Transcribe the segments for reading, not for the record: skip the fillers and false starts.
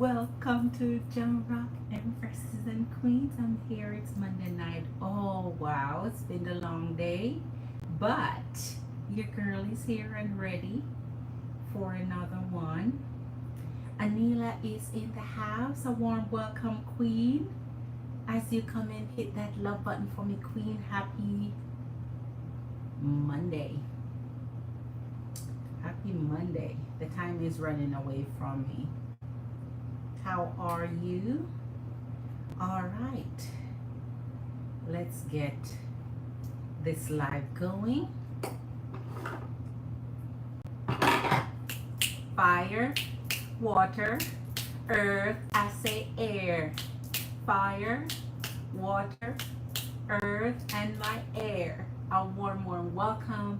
Welcome to Jamrock Empresses and Queens. I'm here. It's Monday night. Oh wow, it's been a long day, but your girl is here and ready for another one. Anila is in the house. A warm welcome, Queen. As you come in, hit that love button for me, Queen. Happy Monday. Happy Monday. The time is running away from me. How are you? All right. Let's get this live going. Fire, water, earth, I say air. Fire, water, earth, and my air. A warm welcome.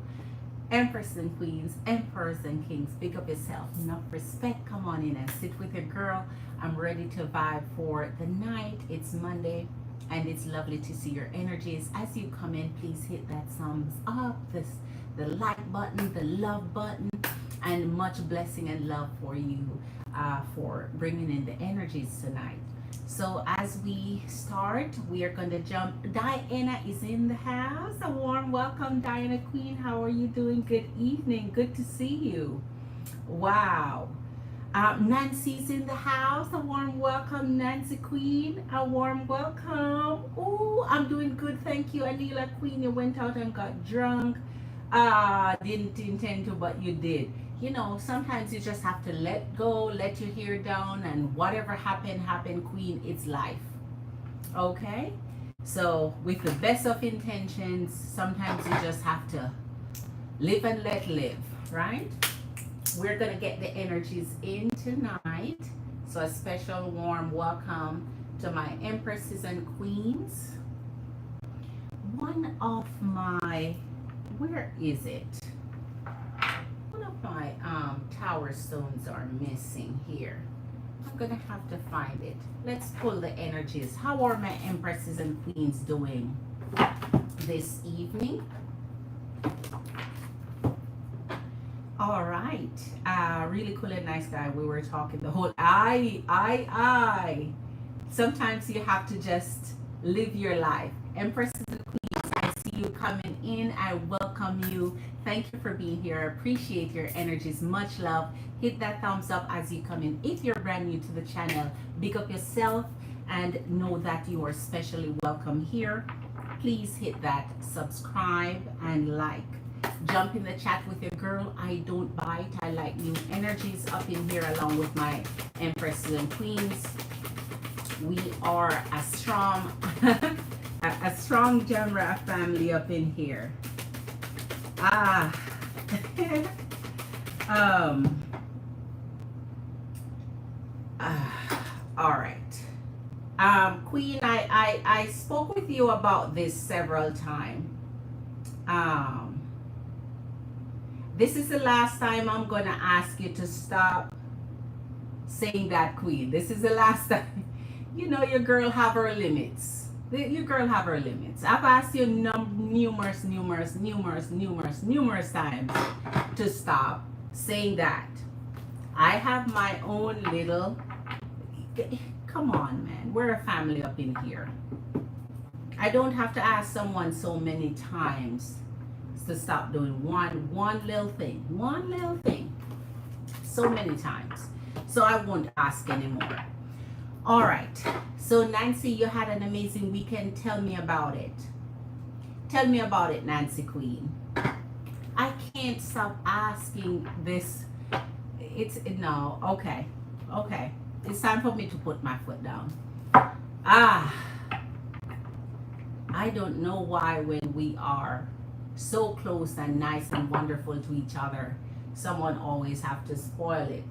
Empress and queens, emperors and kings, pick up yourself. Enough respect. Come on in and sit with your girl. I'm ready to vibe for the night. It's Monday and it's lovely to see your energies. As you come in, please hit that thumbs up, the like button, the love button, and much blessing and love for you for bringing in the energies tonight. So as we start, we are going to jump. Diana is in the house. A warm welcome, Diana Queen. How are you doing? Good evening. Good to see you. Wow. Nancy's in the house. A warm welcome, Nancy Queen. A warm welcome. Oh, I'm doing good. Thank you, Anila Queen. You went out and got drunk. Didn't intend to, but you did. You know, sometimes you just have to let go, let your hair down, and whatever happened, Queen. It's life. Okay? So, with the best of intentions, sometimes you just have to live and let live, right? We're going to get the energies in tonight. So, a special warm welcome to my empresses and queens. One of my, where is it? My tower stones are missing here. I'm gonna have to find it. Let's pull the energies. How are my empresses and queens doing this evening? All right. Really cool and nice guy. We were talking the whole I. Sometimes you have to just live your life. Empresses and queens, I see you coming in. I welcome you. Thank you for being here. I appreciate your energies. Much love. Hit that thumbs up as you come in. If you're brand new to the channel, big up yourself and know that you are specially welcome here. Please hit that subscribe and like. Jump in the chat with your girl. I don't bite. I like new energies up in here along with my empresses and queens. We are a strong a strong Jamra family up in here. All right. Queen, I spoke with you about this several times. This is the last time I'm gonna ask you to stop saying that, Queen. This is the last time. You know your girl have her limits. Your girl have her limits. I've asked you numerous times to stop saying that. I have my own little, come on man, we're a family up in here. I don't have to ask someone so many times to stop doing one little thing so many times. So I won't ask anymore. All right. So Nancy, you had an amazing weekend. Tell me about it. Tell me about it, Nancy Queen. I can't stop asking this. No. Okay. It's time for me to put my foot down. I don't know why when we are so close and nice and wonderful to each other, someone always have to spoil it.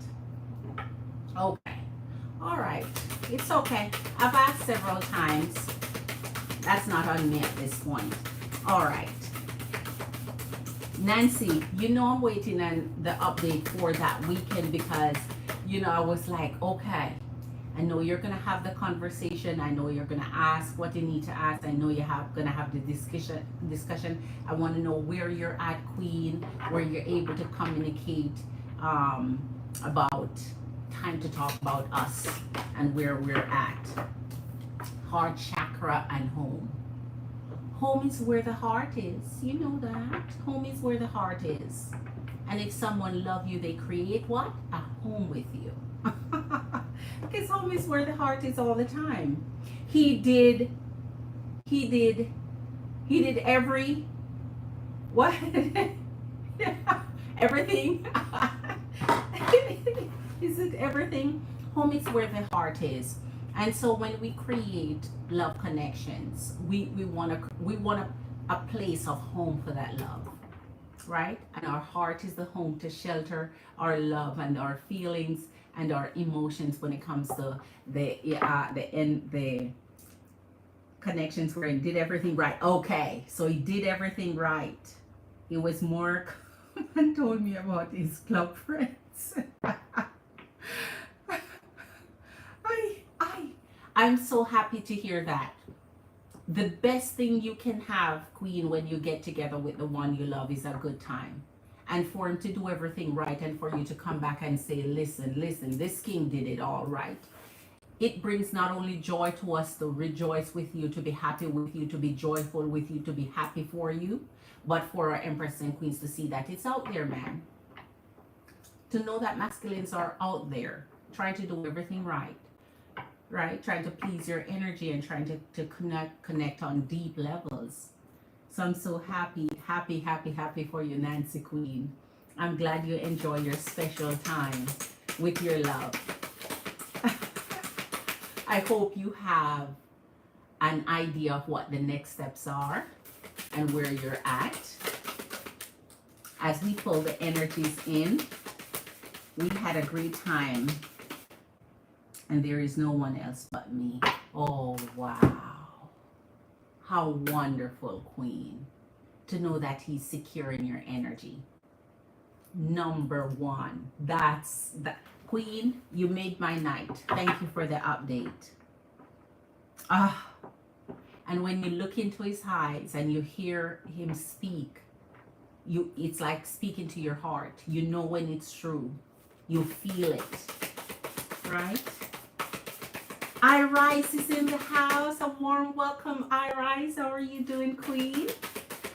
Okay. All right. It's okay. I've asked several times. That's not on me at this point. All right. Nancy, you know I'm waiting on the update for that weekend because, you know, I was like, okay, I know you're going to have the conversation. I know you're going to ask what you need to ask. I know you're going to have the discussion. I want to know where you're at, Queen, where you're able to communicate about time to talk about us and where we're at. Heart chakra and home. Home is where the heart is. You know that. Home is where the heart is. And if someone loves you, they create what? A home with you. Because home is where the heart is all the time. He did every what? Everything. Is it everything? Home is where the heart is. And so when we create love connections, we want a place of home for that love, right? And our heart is the home to shelter our love and our feelings and our emotions when it comes to the connections where he did everything right. Okay, so he did everything right. He was more and told me about his club friends. I'm so happy to hear that. The best thing you can have, Queen, when you get together with the one you love is a good time. And for him to do everything right and for you to come back and say, listen, this king did it all right. It brings not only joy to us to rejoice with you, to be happy with you, to be joyful with you, to be happy for you, but for our Empress and Queens to see that it's out there, man. To know that masculines are out there trying to do everything right. Right? Trying to please your energy and trying to connect on deep levels. So I'm so happy for you, Nancy Queen. I'm glad you enjoy your special time with your love. I hope you have an idea of what the next steps are and where you're at. As we pull the energies in, we had a great time. And there is no one else but me. Oh, wow. How wonderful, Queen. To know that he's securing your energy. Number one. That's that. Queen, you made my night. Thank you for the update. And when you look into his eyes and you hear him speak, it's like speaking to your heart. You know when it's true. You feel it. Right? Irise is in the house. A warm welcome, Irise. How are you doing, Queen?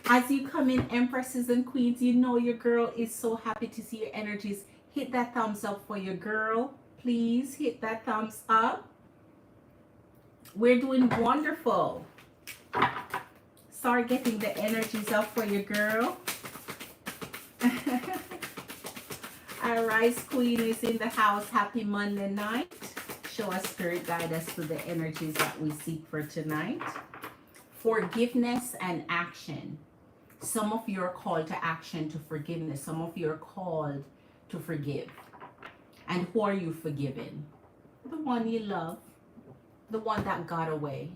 As you come in, Empresses and Queens, you know your girl is so happy to see your energies. Hit that thumbs up for your girl. Please hit that thumbs up. We're doing wonderful. Start getting the energies up for your girl. Irise Queen is in the house. Happy Monday night. Show us, Spirit, guide us to the energies that we seek for tonight. Forgiveness and action. Some of you are called to action, to forgiveness. Some of you are called to forgive. And who are you forgiving? The one you love. The one that got away.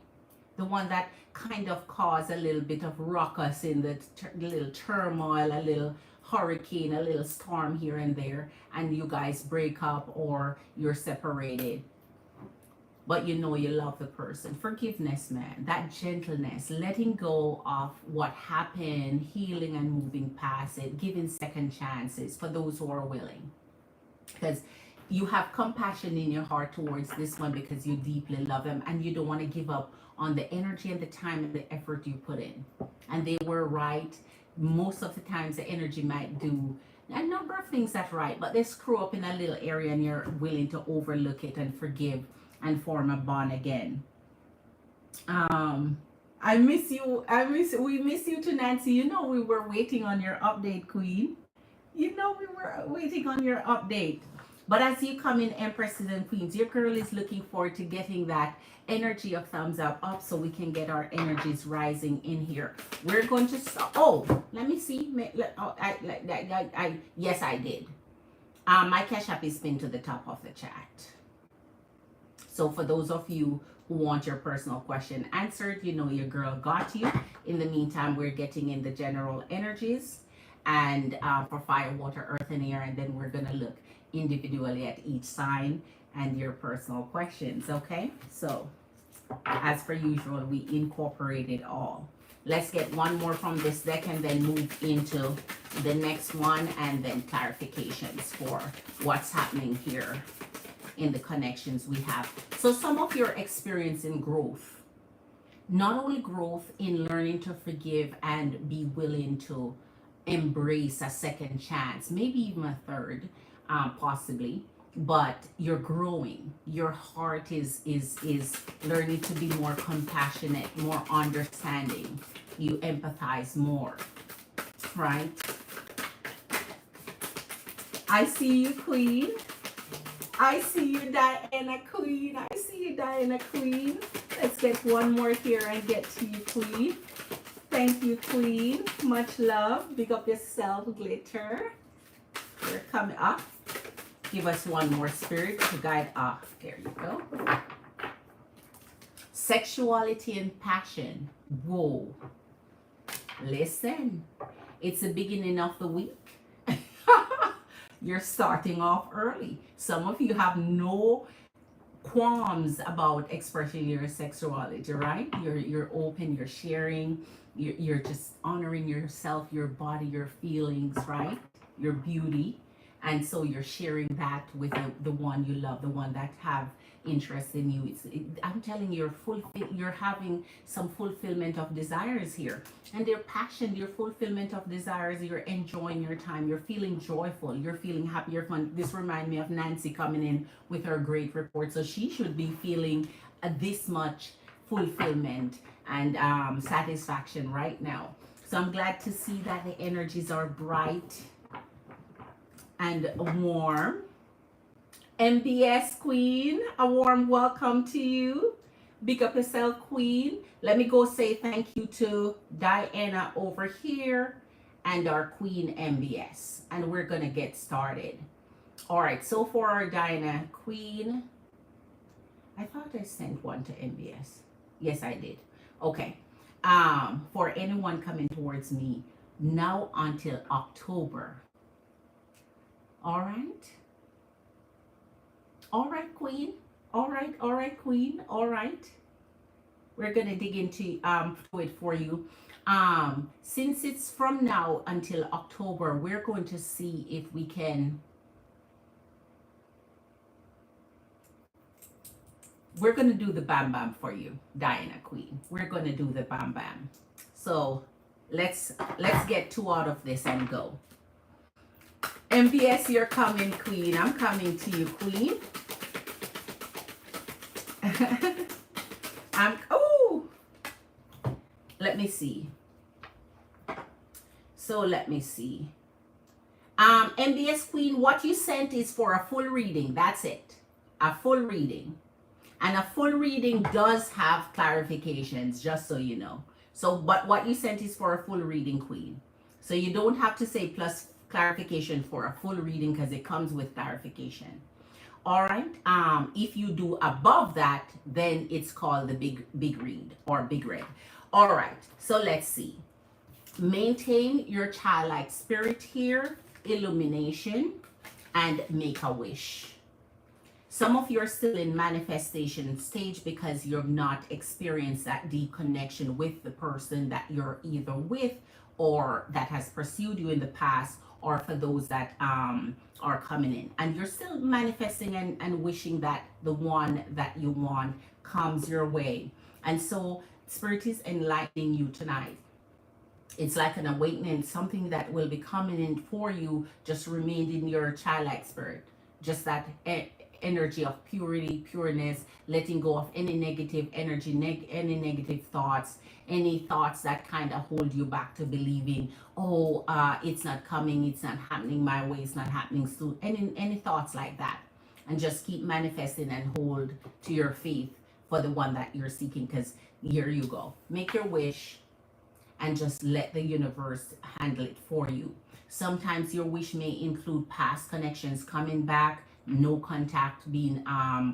The one that kind of caused a little bit of ruckus in the little turmoil, a little hurricane, a little storm here and there. And you guys break up or you're separated. But you know you love the person. Forgiveness, man. That gentleness. Letting go of what happened. Healing and moving past it. Giving second chances for those who are willing. Because you have compassion in your heart towards this one because you deeply love him. And you don't want to give up on the energy and the time and the effort you put in. And they were right. Most of the times the energy might do a number of things that's right. But they screw up in a little area and you're willing to overlook it and forgive. And form a bond again. I miss you. We miss you too, Nancy. You know we were waiting on your update, Queen. You know we were waiting on your update. But as you come in, Empresses and Queens, your girl is looking forward to getting that energy of thumbs up so we can get our energies rising in here. We're going to let me see. Yes, I did. My Cash App is pinned to the top of the chat. So for those of you who want your personal question answered, you know your girl got you. In the meantime, we're getting in the general energies and for fire, water, earth, and air. And then we're going to look individually at each sign and your personal questions, okay? So as per usual, we incorporate it all. Let's get one more from this deck and then move into the next one and then clarifications for what's happening here in the connections we have. So some of your experience in growth, not only growth in learning to forgive and be willing to embrace a second chance, maybe even a third, possibly, but you're growing. Your heart is learning to be more compassionate, more understanding. You empathize more, right? I see you, Queen. I see you, Diana, Queen. I see you, Diana, Queen. Let's get one more here and get to you, Queen. Thank you, Queen. Much love. Big up yourself, Glitter. You're coming up. Give us one more spirit to guide off. There you go. Sexuality and passion. Whoa. Listen. It's the beginning of the week. You're starting off early. Some of you have no qualms about expressing your sexuality, right? You're open, you're sharing, you're just honoring yourself, your body, your feelings, right? Your beauty. And so you're sharing that with the one you love, the one that have interest in you. I'm telling you, you're having some fulfillment of desires here, and their passion, your fulfillment of desires. You're enjoying your time. You're feeling joyful. You're feeling happy. You're fun. This reminds me of Nancy coming in with her great report. So she should be feeling this much fulfillment and satisfaction right now. So I'm glad to see that the energies are bright and warm. MBS Queen, a warm welcome to you. Big up yourself, Queen. Let me go say thank you to Diana over here and our Queen MBS. And we're going to get started. All right, so for our Diana Queen, I thought I sent one to MBS. Yes, I did. Okay. For anyone coming towards me now until October. All right. All right, Queen. All right, Queen. All right. We're gonna dig into it for you. Since it's from now until October, we're going to see if we can. We're gonna do the bam bam for you, Diana Queen. We're gonna do the bam bam. So let's get two out of this and go. MBS, you're coming, Queen. I'm coming to you, Queen. Let me see. So let me see. MBS Queen, what you sent is for a full reading. That's it. A full reading. And a full reading does have clarifications, just so you know. So, but what you sent is for a full reading, Queen. So you don't have to say plus clarification for a full reading because it comes with clarification. All right. If you do above that, then it's called the big read or big read. All right. So let's see. Maintain your childlike spirit here, illumination, and make a wish. Some of you are still in manifestation stage because you've not experienced that deep connection with the person that you're either with or that has pursued you in the past, or for those that are coming in. And you're still manifesting and wishing that the one that you want comes your way. And so Spirit is enlightening you tonight. It's like an awakening, something that will be coming in for you. Just remain in your childlike spirit. Just that energy of purity, pureness, letting go of any negative energy, any negative thoughts, any thoughts that kind of hold you back to believing, oh, it's not coming, it's not happening my way, it's not happening soon. Any thoughts like that. And just keep manifesting and hold to your faith for the one that you're seeking, because here you go. Make your wish and just let the universe handle it for you. Sometimes your wish may include past connections coming back, no contact being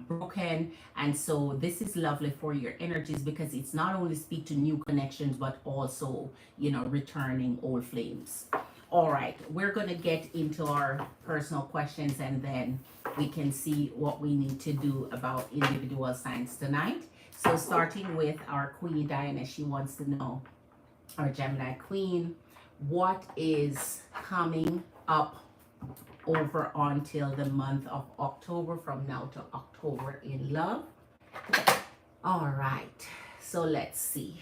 broken, and so this is lovely for your energies because it's not only speak to new connections but also, you know, returning old flames. All right, we're gonna get into our personal questions and then we can see what we need to do about individual signs tonight. So starting with our Queen Diana, she wants to know, our Gemini Queen, what is coming up over until the month of October, from now to October in love. All right, so let's see.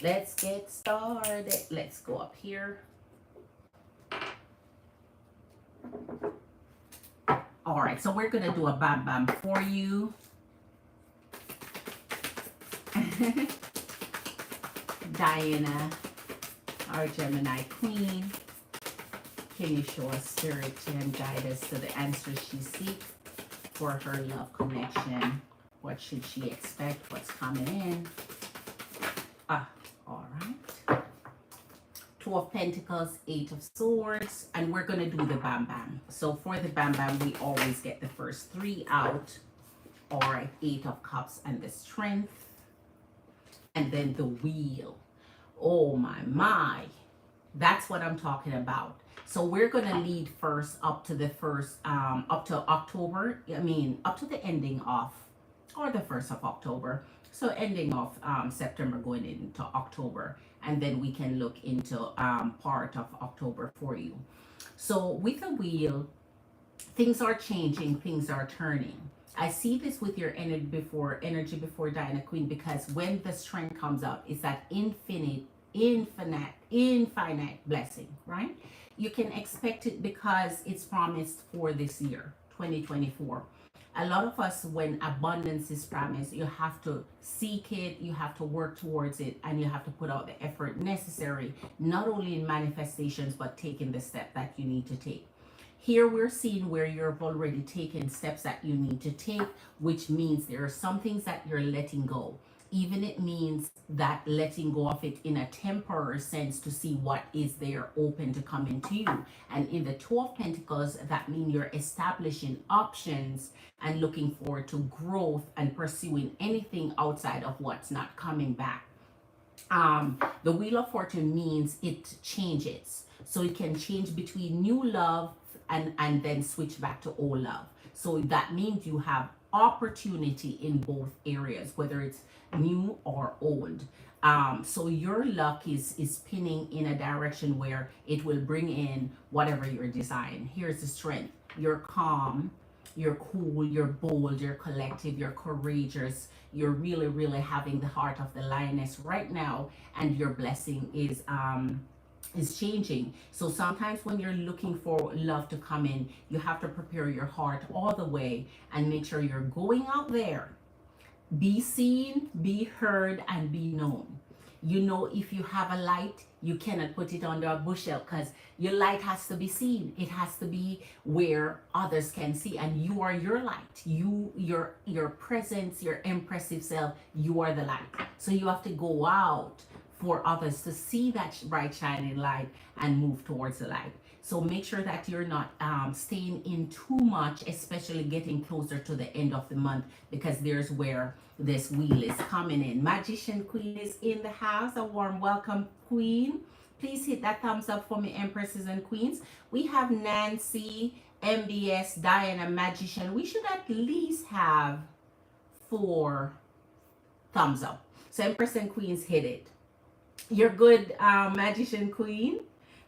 Let's get started. Let's go up here. All right, so we're gonna do a bam bam for you. Diana, our Gemini queen, can you show us spirit and guide us to the answers she seeks for her love connection? What should she expect? What's coming in? All right. Two of Pentacles, Eight of Swords, and we're going to do the Bam Bam. So for the Bam Bam, we always get the first three out. All right, Eight of Cups and the Strength. And then the Wheel. Oh my. That's what I'm talking about. So we're going to lead first up to the first, up to October. Up to the ending of, or the 1st of October. So ending of September going into October. And then we can look into part of October for you. So with the Wheel, things are changing, things are turning. I see this with your energy before Diana Queen, because when the Strength comes up, it's that infinite blessing, right? You can expect it because it's promised for this year, 2024. A lot of us, when abundance is promised, you have to seek it, you have to work towards it, and you have to put out the effort necessary, not only in manifestations, but taking the step that you need to take. Here we're seeing where you've already taken steps that you need to take, which means there are some things that you're letting go. Even it means that letting go of it in a temporary sense to see what is there open to come into you. And in the Two of Pentacles, that means you're establishing options and looking forward to growth and pursuing anything outside of what's not coming back. The Wheel of Fortune means it changes. So it can change between new love and then switch back to old love. So that means you have opportunity in both areas, whether it's new or old. So your luck is spinning in a direction where it will bring in whatever you're desiring. Here's the Strength. You're calm, you're cool, you're bold, you're collective, you're courageous. You're really having the heart of the lioness right now, and your blessing is changing. So sometimes when you're looking for love to come in, you have to prepare your heart all the way and make sure you're going out there. Be seen, be heard, and be known. You know, if you have a light, you cannot put it under a bushel, because your light has to be seen. It has to be where others can see, and you are your light. Your presence, your impressive self, you are the light. So you have to go out for others to see that bright shining light and move towards the light. So make sure that you're not staying in too much, especially getting closer to the end of the month, because there's where this Wheel is coming in. Magician Queen is in the house. A warm welcome, Queen. Please hit that thumbs up for me, Empresses and Queens. We have Nancy, MBS, Diana, Magician. We should at least have 4 thumbs up. So Empress and Queens, hit it. You're good, Magician Queen.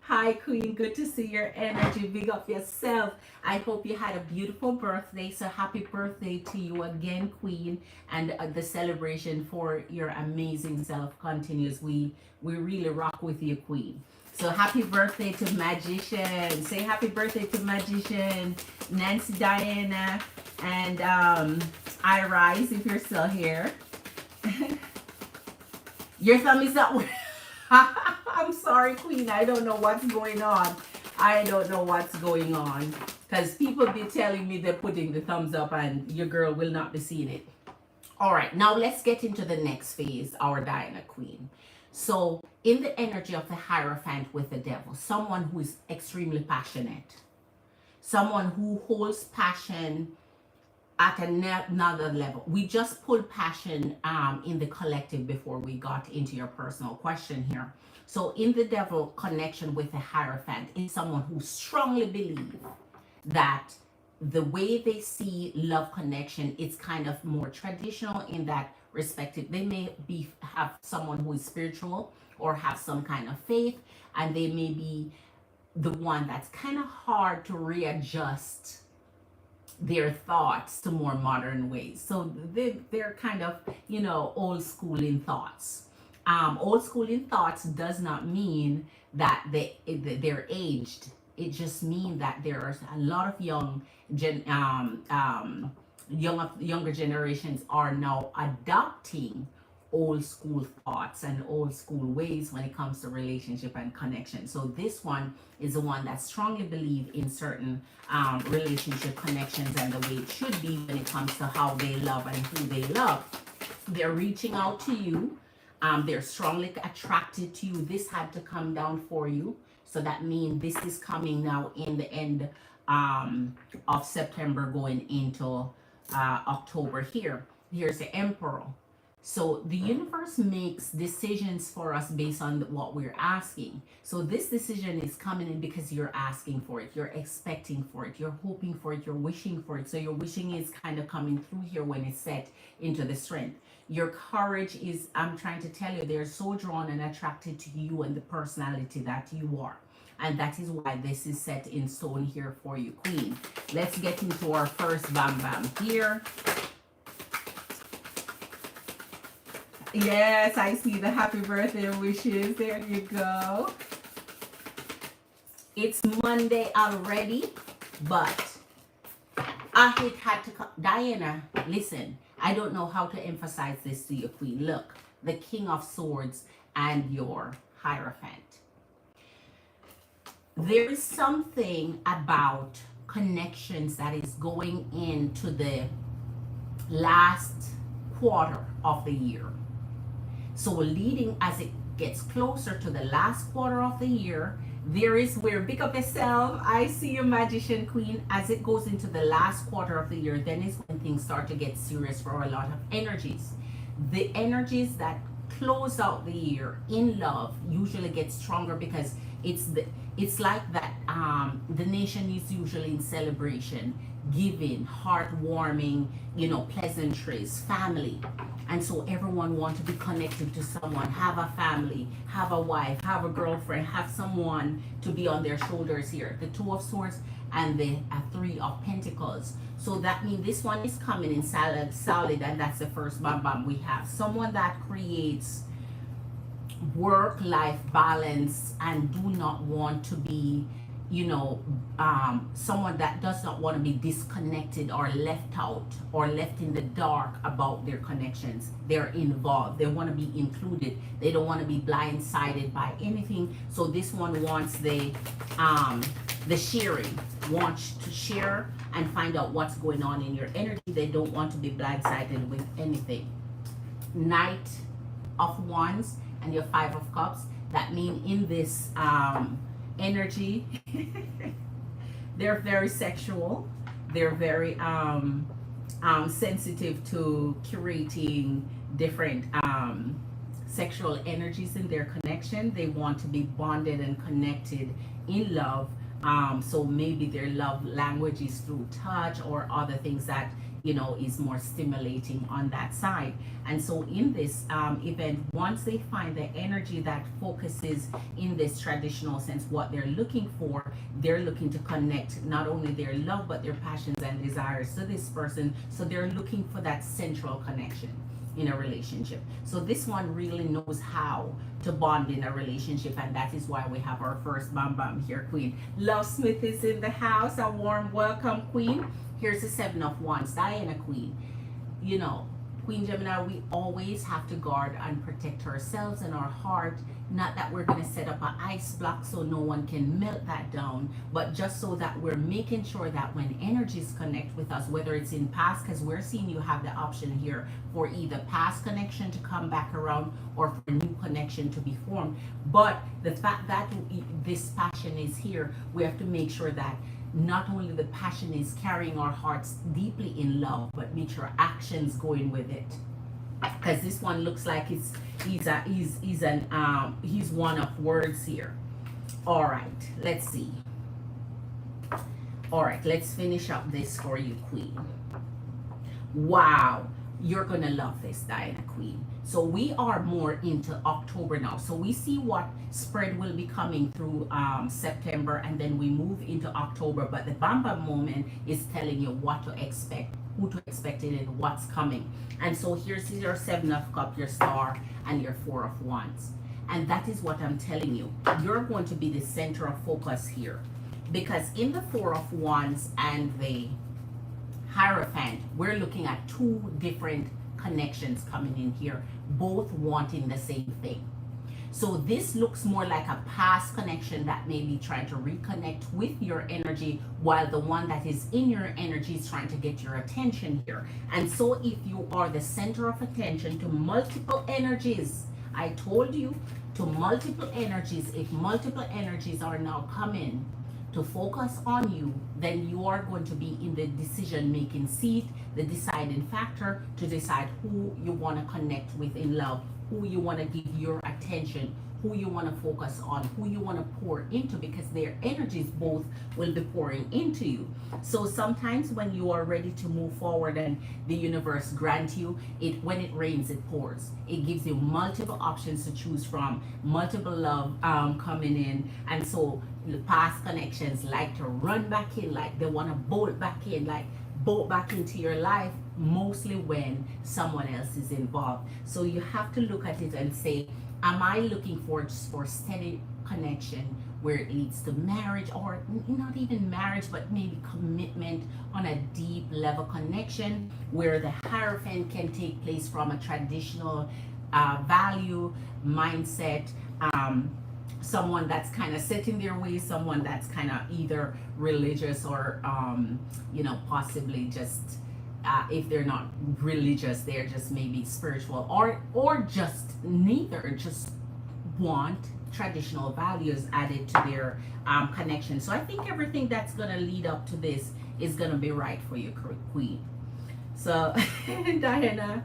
Hi, Queen. Good to see your energy. Big up yourself. I hope you had a beautiful birthday. So happy birthday to you again, Queen. And the celebration for your amazing self continues. We really rock with you, Queen. So happy birthday to Magician. Say happy birthday to Magician, Nancy, Diana, and I Rise, if you're still here. Your thumb is up. I'm sorry, Queen. I don't know what's going on. Because people be telling me they're putting the thumbs up and your girl will not be seeing it. All right, now let's get into the next phase, our Diana Queen. So in the energy of the Hierophant with the Devil, someone who is extremely passionate, someone who holds passion at another level. We just pulled passion in the collective before we got into your personal question here. So in the Devil connection with the Hierophant is someone who strongly believes that the way they see love connection, it's kind of more traditional in that respective. They may have someone who is spiritual or have some kind of faith, and they may be the one that's kind of hard to readjust their thoughts to more modern ways. So they're kind of, old school in thoughts. Old school in thoughts does not mean that they're aged. It just means that there's a lot of younger generations are now adopting old school thoughts and old school ways when it comes to relationship and connection. So this one is the one that strongly believe in certain relationship connections and the way it should be when it comes to how they love and who they love. They're reaching out to you. They're strongly attracted to you. This had to come down for you. So that means this is coming now in the end of September going into October here. Here's the Emperor. So the universe makes decisions for us based on what we're asking. So this decision is coming in because you're asking for it, you're expecting for it, you're hoping for it, you're wishing for it. So your wishing is kind of coming through here when it's set into the strength. Your courage is, I'm trying to tell you, they're so drawn and attracted to you and the personality that you are. And that is why this is set in stone here for you, Queen. Let's get into our first bam bam here. Yes, I see the happy birthday wishes. There you go. It's Monday already, but it had to come. Diana, listen, I don't know how to emphasize this to you, Queen. Look, the King of Swords and your Hierophant. There is something about connections that is going into the last quarter of the year. So leading as it gets closer to the last quarter of the year, there is where, pick up yourself, I see you, Magician Queen. As it goes into the last quarter of the year, then is when things start to get serious for a lot of energies. The energies that close out the year in love usually get stronger because it's like that the nation is usually in celebration, giving, heartwarming, pleasantries, family. And so everyone wants to be connected to someone, have a family, have a wife, have a girlfriend, have someone to be on their shoulders here. The Two of Swords and the Three of Pentacles. So that means this one is coming in solid, and that's the first bam bam we have. Someone that creates work-life balance and do not want to be, someone that does not want to be disconnected or left out or left in the dark about their connections. They're involved. They want to be included. They don't want to be blindsided by anything. So this one wants the sharing, wants to share and find out what's going on in your energy. They don't want to be blindsided with anything. Knight of Wands and your Five of Cups. That means in this energy, they're very sexual. They're very sensitive to curating different sexual energies in their connection. They want to be bonded and connected in love. So maybe their love language is through touch or other things that is more stimulating on that side. And so in this event, once they find the energy that focuses in this traditional sense what they're looking for, they're looking to connect not only their love but their passions and desires to this person. So they're looking for that central connection in a relationship. So this one really knows how to bond in a relationship, and that is why we have our first bam bam here, Queen. Love Smith is in the house. A warm welcome, Queen. Here's the Seven of Wands, Diana, Queen. Queen Gemini, we always have to guard and protect ourselves and our heart. Not that we're going to set up an ice block so no one can melt that down, but just so that we're making sure that when energies connect with us, whether it's in past, because we're seeing you have the option here for either past connection to come back around or for a new connection to be formed. But the fact that this passion is here, we have to make sure that not only the passion is carrying our hearts deeply in love, but make sure actions going with it. Because this one looks like he's one of words here. All right, let's see. All right, let's finish up this for you, Queen. Wow, you're gonna love this, Diana Queen. So we are more into October now. So we see what spread will be coming through September, and then we move into October. But the Bam Bam moment is telling you what to expect, who to expect it, and what's coming. And so here's your Seven of Cups, your Star, and your Four of Wands. And that is what I'm telling you. You're going to be the center of focus here. Because in the Four of Wands and the Hierophant, we're looking at two different connections coming in here, both wanting the same thing. So this looks more like a past connection that may be trying to reconnect with your energy, while the one that is in your energy is trying to get your attention here. And so if you are the center of attention to multiple energies, I told you, to multiple energies, if multiple energies are now coming to focus on you, then you are going to be in the decision making seat, the deciding factor to decide who you want to connect with in love, who you want to give your attention, who you want to focus on, who you want to pour into, because their energies both will be pouring into you. So sometimes when you are ready to move forward and the universe grant you it, when it rains it pours. It gives you multiple options to choose from, multiple love coming in. And so the past connections like to run back in, like they want to bolt back in, like bolt back into your life, mostly when someone else is involved. So you have to look at it and say, am I looking for steady connection where it leads to marriage, or not even marriage, but maybe commitment on a deep level connection where the Hierophant can take place from a traditional value mindset, someone that's kind of set in their ways, someone that's kind of either religious or possibly just if they're not religious, they're just maybe spiritual, or just neither, just want traditional values added to their connection. So I think everything that's going to lead up to this is going to be right for you, Queen. So Diana,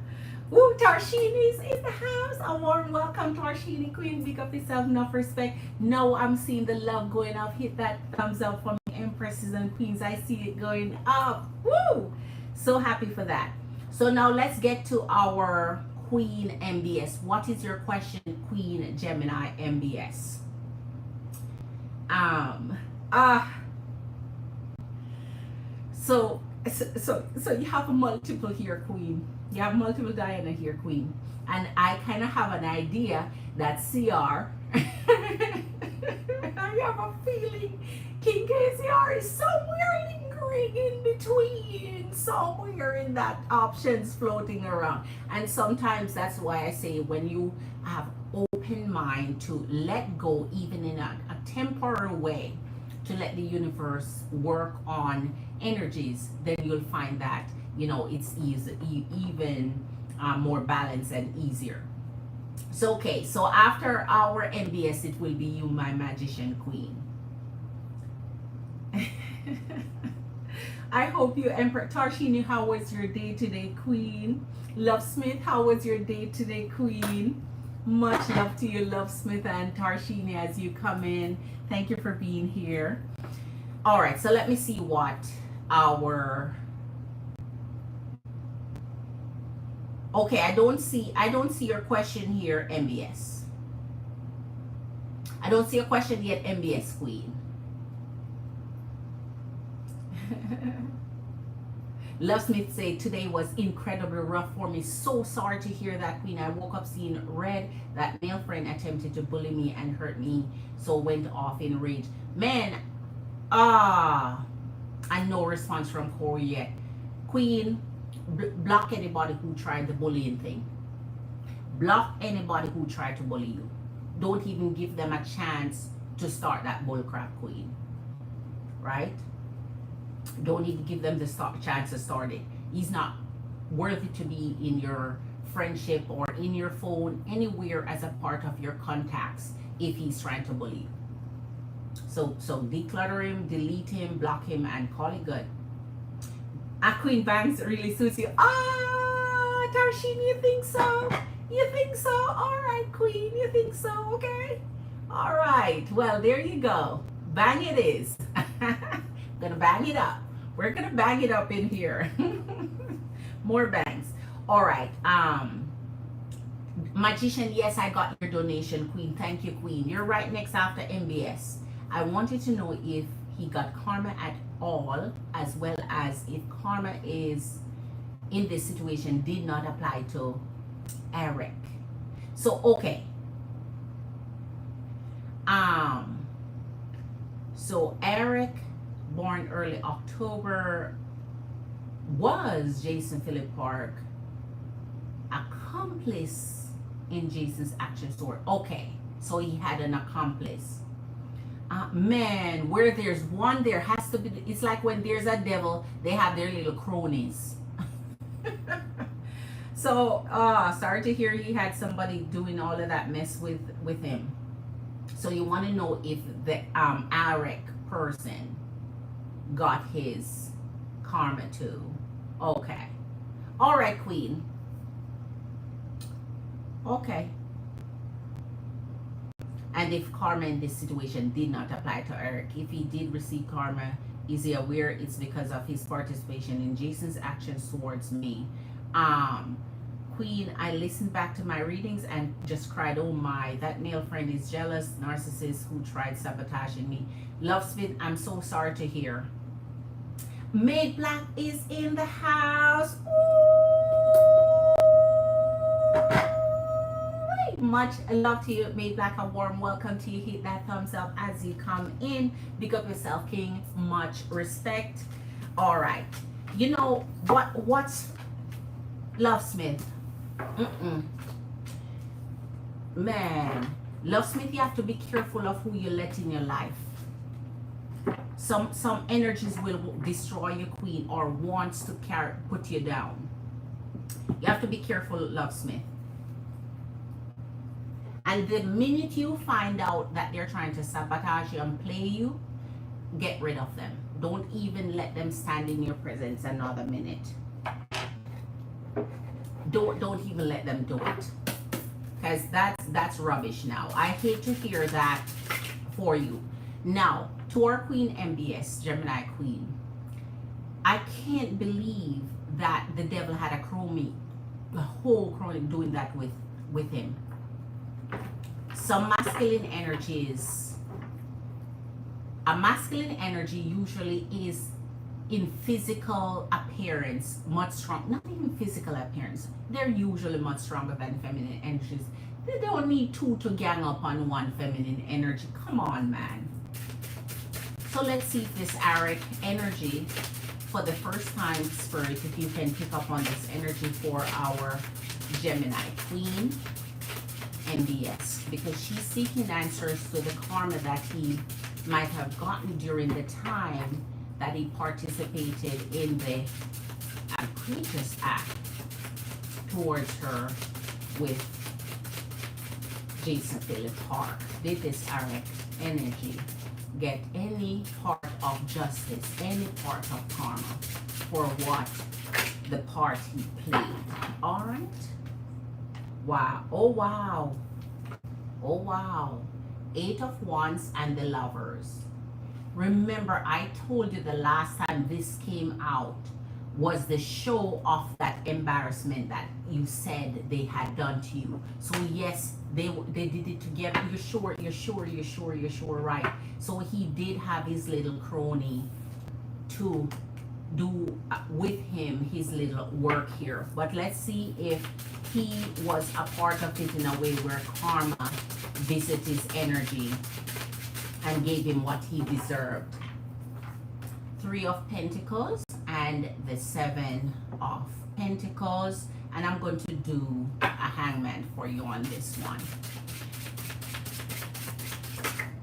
ooh, Tarshini's in the house. A warm welcome, Tarshini Queen. Big up yourself, enough respect. No, I'm seeing the love going up. Hit that thumbs up for me, Empresses and Queens. I see it going up. Woo! So happy for that. So now let's get to our Queen MBS. What is your question, Queen Gemini MBS? So you have multiple here, Queen. You have multiple Diana here, Queen. And I kind of have an idea that CR, I have a feeling King KCR is somewhere lingering in between, somewhere in that options floating around. And sometimes that's why I say, when you have open mind to let go, even in a temporary way, to let the universe work on energies, then you'll find that it's even more balanced and easier. So okay, so after our MBS, it will be you, my magician queen. I hope you, Emperor Tarshini, how was your day today, Queen? Love Smith, how was your day today, Queen? Much love to you, Love Smith and Tarshini, as you come in. Thank you for being here. All right, so let me see what our... Okay, I don't see your question here, MBS. I don't see a question yet, MBS Queen. Love Smith said, today was incredibly rough for me. So sorry to hear that, Queen. I woke up seeing red. That male friend attempted to bully me and hurt me, so went off in rage. Man, and no response from Corey yet. Queen, block anybody who tried the bullying thing. Block anybody who tried to bully you. Don't even give them a chance to start that bullcrap, Queen. Right? Don't even give them the chance to start it. He's not worthy to be in your friendship or in your phone, anywhere as a part of your contacts if he's trying to bully you. So declutter him, delete him, block him, and call it good. Queen Banks really suits you. Tarshini, you think so? You think so? All right, Queen, you think so? Okay. All right. Well, there you go. Bang it is. Gonna bang it up. We're gonna bang it up in here. More bangs. All right. Magician, yes, I got your donation, Queen. Thank you, Queen. You're right next after MBS. I wanted to know if he got karma at all, as well as if karma is in this situation did not apply to Eric. So okay. So Eric, born early October, was Jason Philip Park accomplice in Jason's action story. Okay, so he had an accomplice. Man, where there's one, there has to be. It's like when there's a devil, they have their little cronies. So, sorry to hear he had somebody doing all of that mess with him. So you want to know if the Eric person got his karma too. Okay. All right, Queen. Okay. And if karma in this situation did not apply to Eric, if he did receive karma, is he aware it's because of his participation in Jason's actions towards me? Queen, I listened back to my readings and just cried, oh my, that male friend is jealous, narcissist who tried sabotaging me. Love Smith, I'm so sorry to hear. Maid Black is in the house. Ooh. Much love to you, Maid Black. A warm welcome to you. Hit that thumbs up as you come in. Big up yourself, King. Much respect. All right. You know what's Love Smith? Man, Love Smith, you have to be careful of who you let in your life. Some energies will destroy your Queen or wants to put you down. You have to be careful, Love Smith. And the minute you find out that they're trying to sabotage you and play you, get rid of them. Don't even let them stand in your presence another minute. Don't even let them do it, because that's rubbish. Now I hate to hear that for you. Now to our Queen MBS, Gemini Queen, I can't believe that the devil had a whole crony doing that with him. Some masculine energies, a masculine energy usually is in physical appearance much strong, not even physical appearance, they're usually much stronger than feminine energies. They don't need two to gang up on one feminine energy. Come on, man. So let's see if this Eric energy, for the first time, Spirit, if you can pick up on this energy for our Gemini Queen MBS, because she's seeking answers to the karma that he might have gotten during the time that he participated in the egregious act towards her with Jason Philip Park. Did this Eric energy get any part of justice, any part of karma for what the part he played? All right. Wow. Oh, wow. Oh, wow. 8 of Wands and the Lovers. Remember, I told you the last time this came out was the show of that embarrassment that you said they had done to you. So yes, they did it together. You're sure, right? So he did have his little crony to do with him his little work here. But let's see if he was a part of it in a way where karma visited his energy and gave him what he deserved. 3 of Pentacles and the 7 of Pentacles. And I'm going to do a hangman for you on this one.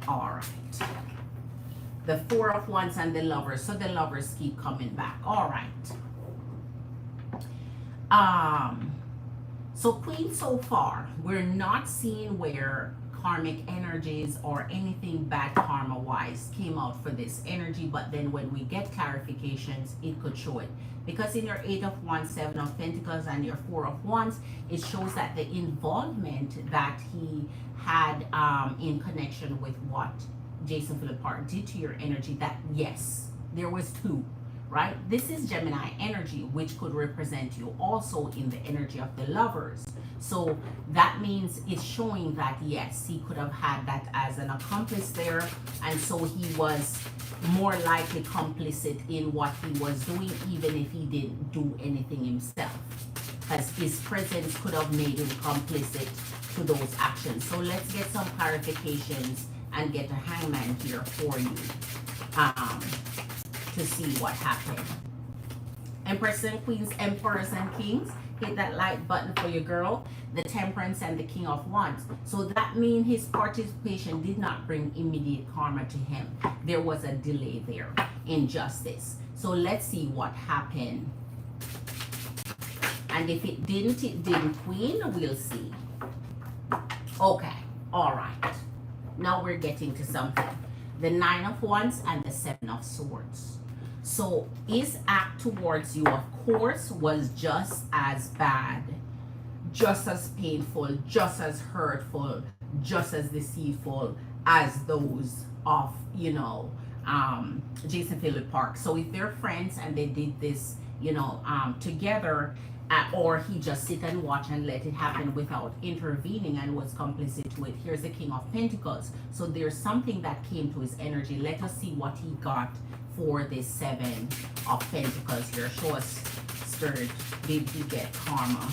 All right. The 4 of Wands and the Lovers. So the Lovers keep coming back. All right. So Queen, so far, we're not seeing where karmic energies or anything bad karma wise came out for this energy, but then when we get clarifications, it could show it, because in your 8 of Wands, 7 of Pentacles, and your 4 of Wands, it shows that the involvement that he had in connection with what Jason Philip Park did to your energy, that yes, there was 2, right? This is Gemini energy, which could represent you also in the energy of the lovers. So that means it's showing that yes, he could have had that as an accomplice there, and so he was more likely complicit in what he was doing, even if he didn't do anything himself, because his presence could have made him complicit to those actions. So let's get some clarifications and get a hangman here for you to see what happened. Empress and Queens, Emperors and Kings, hit that like button for your girl. The Temperance and the King of Wands. So that means his participation did not bring immediate karma to him. There was a delay there, injustice. So let's see what happened. And if it didn't, Queen, we'll see. Okay, all right. Now we're getting to something. The Nine of Wands and the Seven of Swords. So his act towards you, of course, was just as bad, just as painful, just as hurtful, just as deceitful as those of, you know, Jason Phillip Park. So if they're friends and they did this, you know, together, or he just sit and watch and let it happen without intervening and was complicit to it. Here's the King of Pentacles. So there's something that came to his energy. Let us see what he got for this Seven of Pentacles here. Show us, Spirit, did he get karma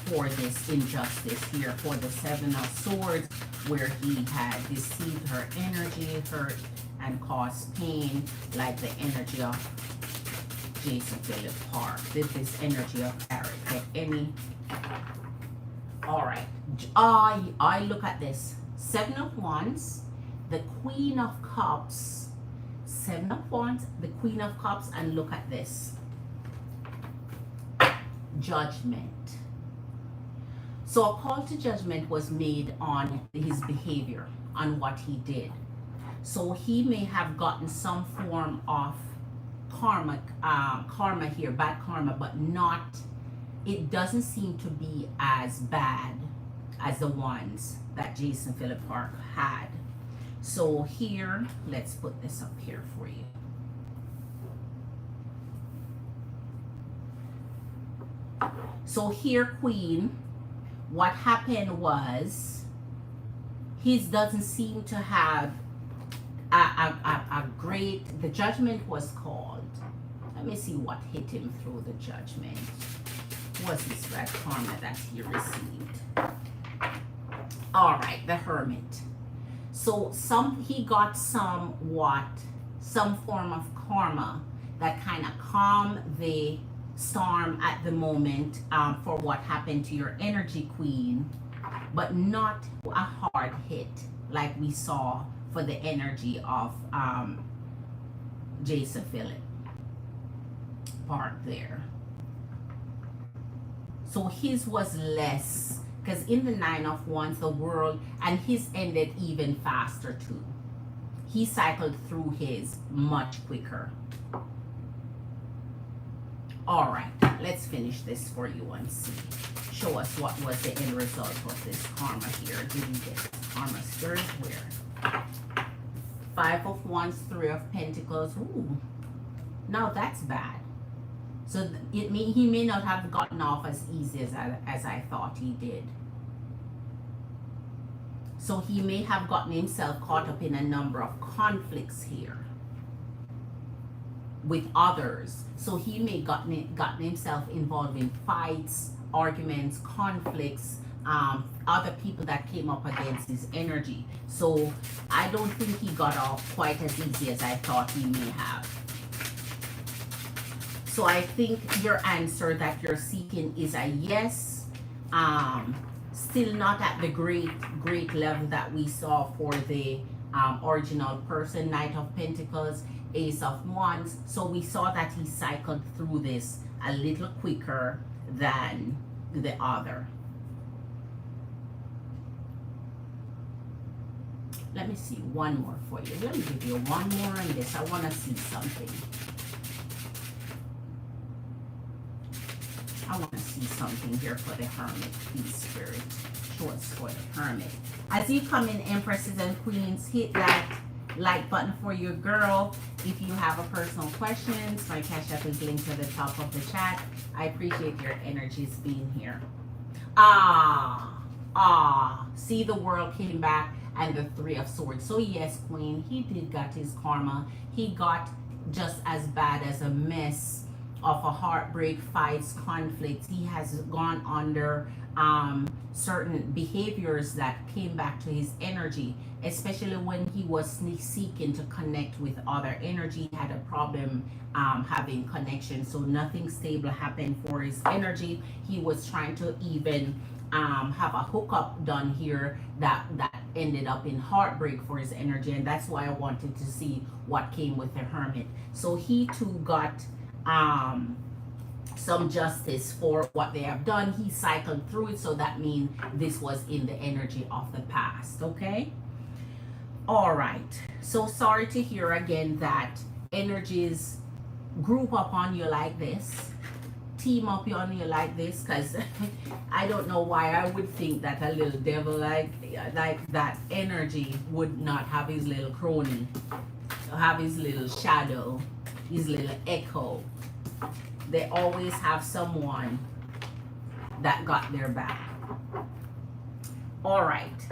for this injustice here? For the Seven of Swords, where he had deceived her energy, hurt and caused pain, like the energy of Jason Phillip Park. Did this energy of Eric get any? All right. I look at this. Seven of Wands, the Queen of Cups, Seven of Wands, the Queen of Cups, and look at this. Judgment. So a call to judgment was made on his behavior, on what he did. So he may have gotten some form of karma here, bad karma, but not, it doesn't seem to be as bad as the ones that Jason Phillip Park had. So here, let's put this up here for you. So here, Queen, what happened was, he doesn't seem to have a great, the judgment was called. Let me see what hit him through the judgment. What's this bad karma that he received? All right, the Hermit. So he got some form of karma that kind of calmed the storm at the moment for what happened to your energy, Queen, but not a hard hit like we saw for the energy of Jason Phillip Park there. So his was less, because in the Nine of Wands, the world, and his ended even faster too. He cycled through his much quicker. All right, let's finish this for you and see. Show us what was the end result of this karma here. Did you get this karma? Spirit, where? Five of Wands, Three of Pentacles. Ooh, now that's bad. So he may not have gotten off as easy as I thought he did. So he may have gotten himself caught up in a number of conflicts here with others. So he may gotten himself involved in fights, arguments, conflicts, other people that came up against his energy. So I don't think he got off quite as easy as I thought he may have. So I think your answer that you're seeking is a yes. Still not at the great level that we saw for the original person, Knight of Pentacles, Ace of Wands. So we saw that he cycled through this a little quicker than the other. Let me see one more for you. Let me give you one more on this. I want to see something. I want to see something here for the Hermit, please, Spirit. Show us for the Hermit. As you come in, Empresses and Queens, hit that like button for your girl. If you have a personal questions, my Cash App is linked to the top of the chat. I appreciate your energies being here. See, the world came back and the Three of Swords. So yes, Queen, he did got his karma. He got just as bad as a mess of a heartbreak, fights, conflicts. He has gone under certain behaviors that came back to his energy, especially when he was seeking to connect with other energy. He had a problem having connection, so nothing stable happened for his energy. He was trying to even have a hookup done here that ended up in heartbreak for his energy, and that's why I wanted to see what came with the Hermit. So he too got some justice for what they have done. He cycled through it, so that means this was in the energy of the past. Okay, all right. So sorry to hear again that energies group up on you like this, team up on you like this, because I don't know why I would think that a little devil like that energy would not have his little crony, have his little shadow, his little echo. They always have someone that got their back. All right,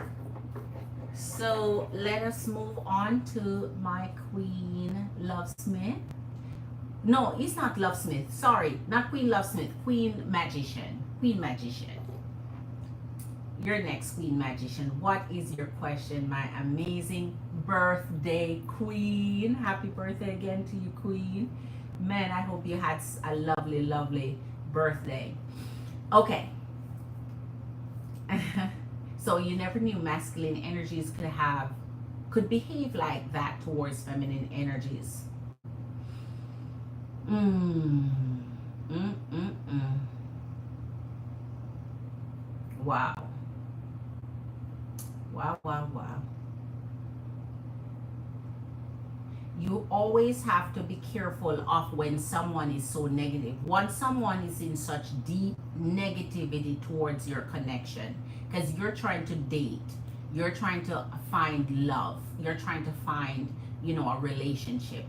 so let us move on to my Queen Lovesmith. No, it's not Lovesmith. Sorry, not Queen Lovesmith. Queen Magician. Queen Magician. Your next Queen Magician. What is your question, my amazing birthday Queen? Happy birthday again to you, Queen. Man, I hope you had a lovely, lovely birthday. Okay. So you never knew masculine energies could behave like that towards feminine energies. Wow. Wow, wow, wow. You always have to be careful of when someone is so negative. Once someone is in such deep negativity towards your connection, because you're trying to date, you're trying to find love, you're trying to find, a relationship,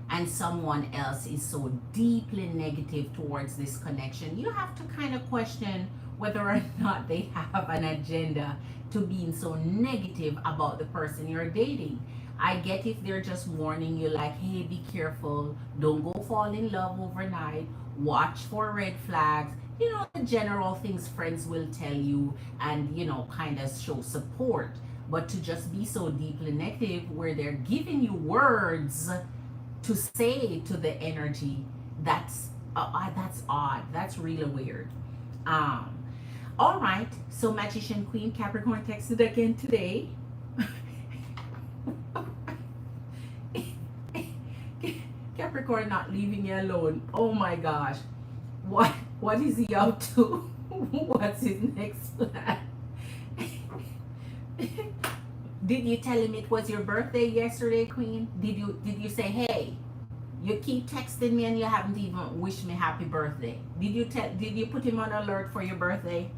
and someone else is so deeply negative towards this connection, you have to kind of question whether or not they have an agenda to being so negative about the person you're dating. I get if they're just warning you like, hey, be careful, don't go fall in love overnight, watch for red flags, the general things friends will tell you, and kind of show support. But to just be so deeply negative where they're giving you words to say to the energy, that's odd. That's really weird. All right, so Magician Queen Capricorn texted again today. Capricorn not leaving you alone. Oh my gosh, what is he up to? What's his next plan? Did you tell him it was your birthday yesterday, Queen? Did you say, hey, you keep texting me and you haven't even wished me happy birthday? Did you put him on alert for your birthday?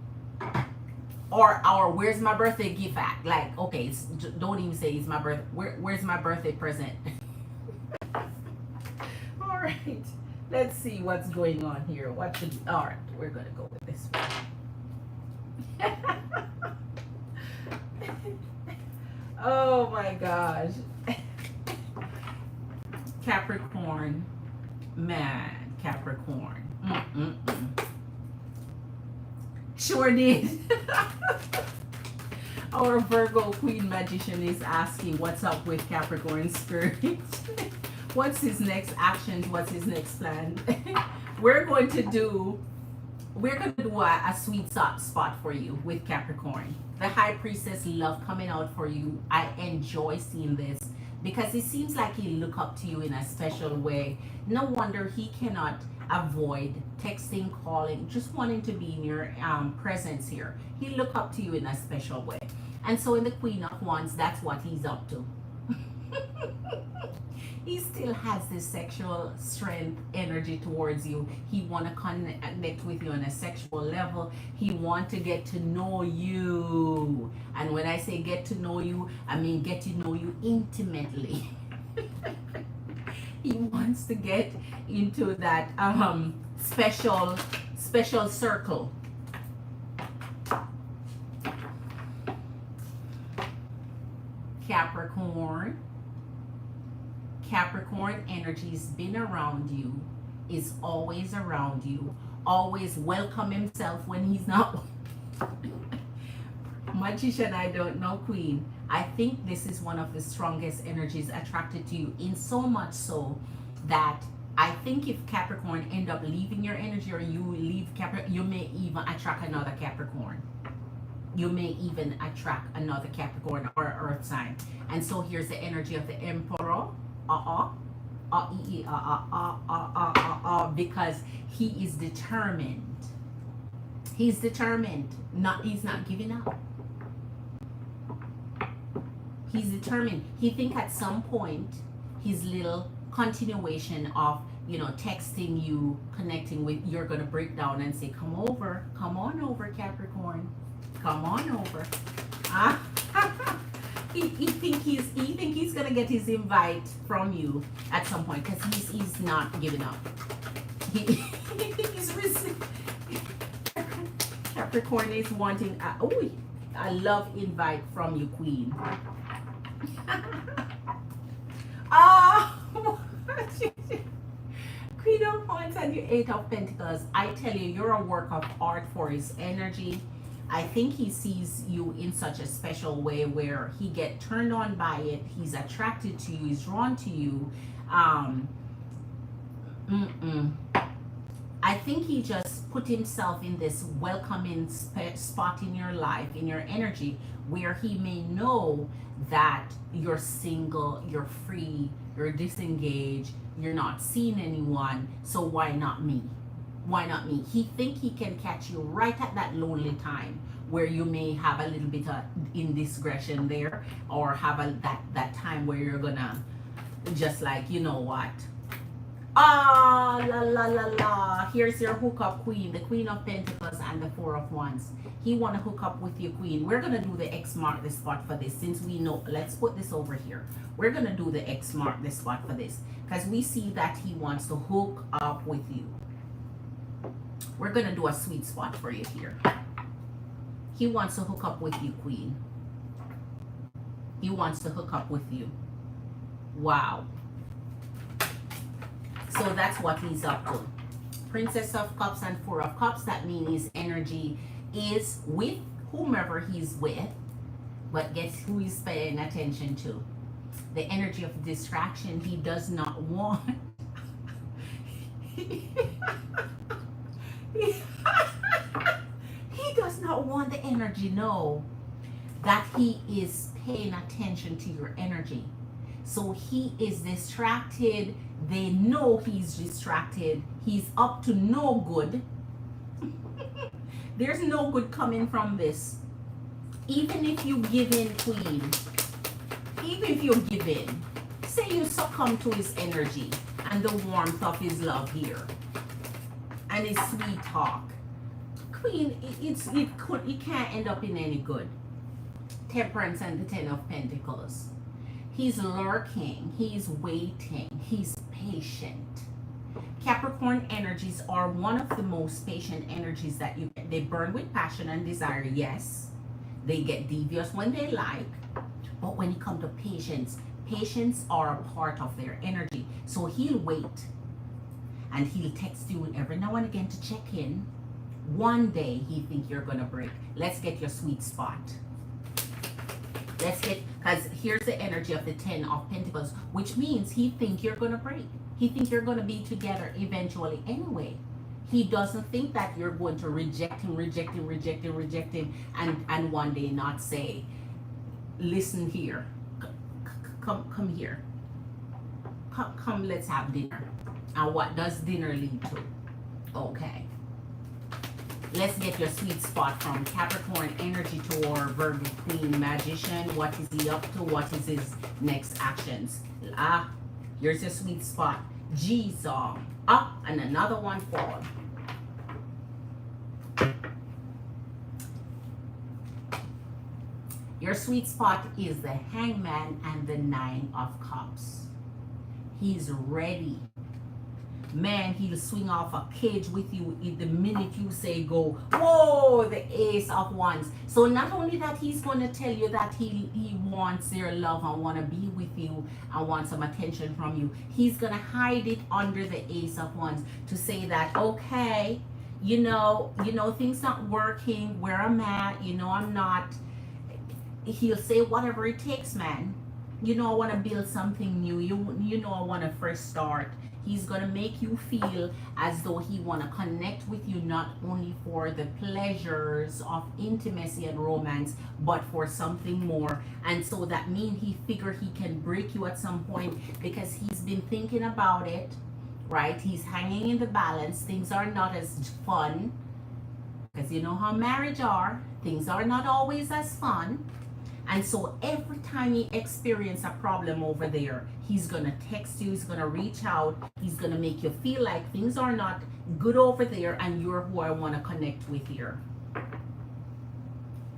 Or where's my birthday gift at? Like, okay, don't even say it's my birthday. Where's my birthday present? All right, let's see what's going on here. All right, we're gonna go with this one. Oh my gosh. Capricorn, man, Capricorn. Sure did. Our Virgo Queen Magician is asking what's up with Capricorn spirit. What's his next actions? What's his next plan? We're going to do a sweet spot for you with Capricorn. The High Priestess love coming out for you. I enjoy seeing this because it seems like he look up to you in a special way. No wonder he cannot avoid texting, calling, just wanting to be in your presence here. He look up to you in a special way. And so in the Queen of Wands, that's what he's up to. he still has this sexual strength energy towards you. He want to connect with you on a sexual level. He want to get to know you. And when I say get to know you, I mean get to know you intimately. He wants to get into that special circle. Capricorn energy's been around you, is always around you, always welcome himself when he's not. Magician, I don't know, Queen. I think this is one of the strongest energies attracted to you, in so much so that I think if Capricorn end up leaving your energy, or you leave Capricorn, you may even attract another Capricorn. You may even attract another Capricorn or Earth sign. And so here's the energy of the Emperor. Because he is determined. He's determined. He's not giving up. He's determined. He think at some point his little continuation of, texting you, connecting with, you're gonna break down and say, come on over, Capricorn, come on over. He think he's gonna get his invite from you at some point, because he's not giving up. He's Capricorn is wanting a love invite from you, Queen. Queen of Wands and your Eight of Pentacles. I tell you, you're a work of art for his energy. I think he sees you in such a special way where he get turned on by it. He's attracted to you. He's drawn to you. I think he just put himself in this welcoming spot in your life, in your energy, where he may know that you're single, you're free, you're disengaged, you're not seeing anyone. So why not me? Why not me? He think he can catch you right at that lonely time where you may have a little bit of indiscretion there, or have that time where you're gonna just like, you know what? Here's your hookup queen, the Queen of Pentacles and the Four of Wands. He want to hook up with your queen. We're gonna do the X mark the spot for this, since we know. Let's put this over here. We're gonna do the X mark the spot for this, because we see that he wants to hook up with you. We're gonna do a sweet spot for you here. He wants to hook up with you, Queen. He wants to hook up with you. Wow. So that's what he's up to. Princess of Cups and Four of Cups. That means his energy is with whomever he's with. But guess who he's paying attention to? The energy of distraction. He does not want. He does not want the energy. No. That he is paying attention to your energy. So he is distracted. They know he's distracted. He's up to no good. There's no good coming from this. Even if you give in, Queen. Even if you give in. Say you succumb to his energy and the warmth of his love here. And his sweet talk. Queen, it can't end up in any good. Temperance and the Ten of Pentacles. He's lurking, he's waiting, he's patient. Capricorn energies are one of the most patient energies that you get. They burn with passion and desire, yes. They get devious when they like. But when it comes to patience, patience are a part of their energy. So he'll wait. And he'll text you every now and again to check in. One day he think you're gonna break. Let's get your sweet spot. Let's get, because here's the energy of the Ten of Pentacles, which means he think you're going to break. He think you're going to be together eventually anyway. He doesn't think that you're going to reject him, and one day not say, listen here, come here, come, let's have dinner. And what does dinner lead to? Okay. Let's get your sweet spot from Capricorn energy to our Virgo Queen Magician. What is he up to? What is his next actions? Here's your sweet spot. G-saw. Up and another one fall. Your sweet spot is the Hangman and the Nine of Cups. He's ready. Man, he'll swing off a cage with you the minute you say go. Whoa, the Ace of Wands. So not only that, he's going to tell you that he wants your love and want to be with you and want some attention from you. He's going to hide it under the Ace of Wands to say that, okay, you know, things not working where I'm at. I'm not. He'll say whatever it takes, man. I want to build something new. I want to first start. He's going to make you feel as though he want to connect with you not only for the pleasures of intimacy and romance, but for something more. And so that means he figure he can break you at some point because he's been thinking about it, right? He's hanging in the balance. Things are not as fun because you know how marriage are. Things are not always as fun. And so every time he experiences a problem over there, he's going to text you, he's going to reach out, he's going to make you feel like things are not good over there and you're who I want to connect with here.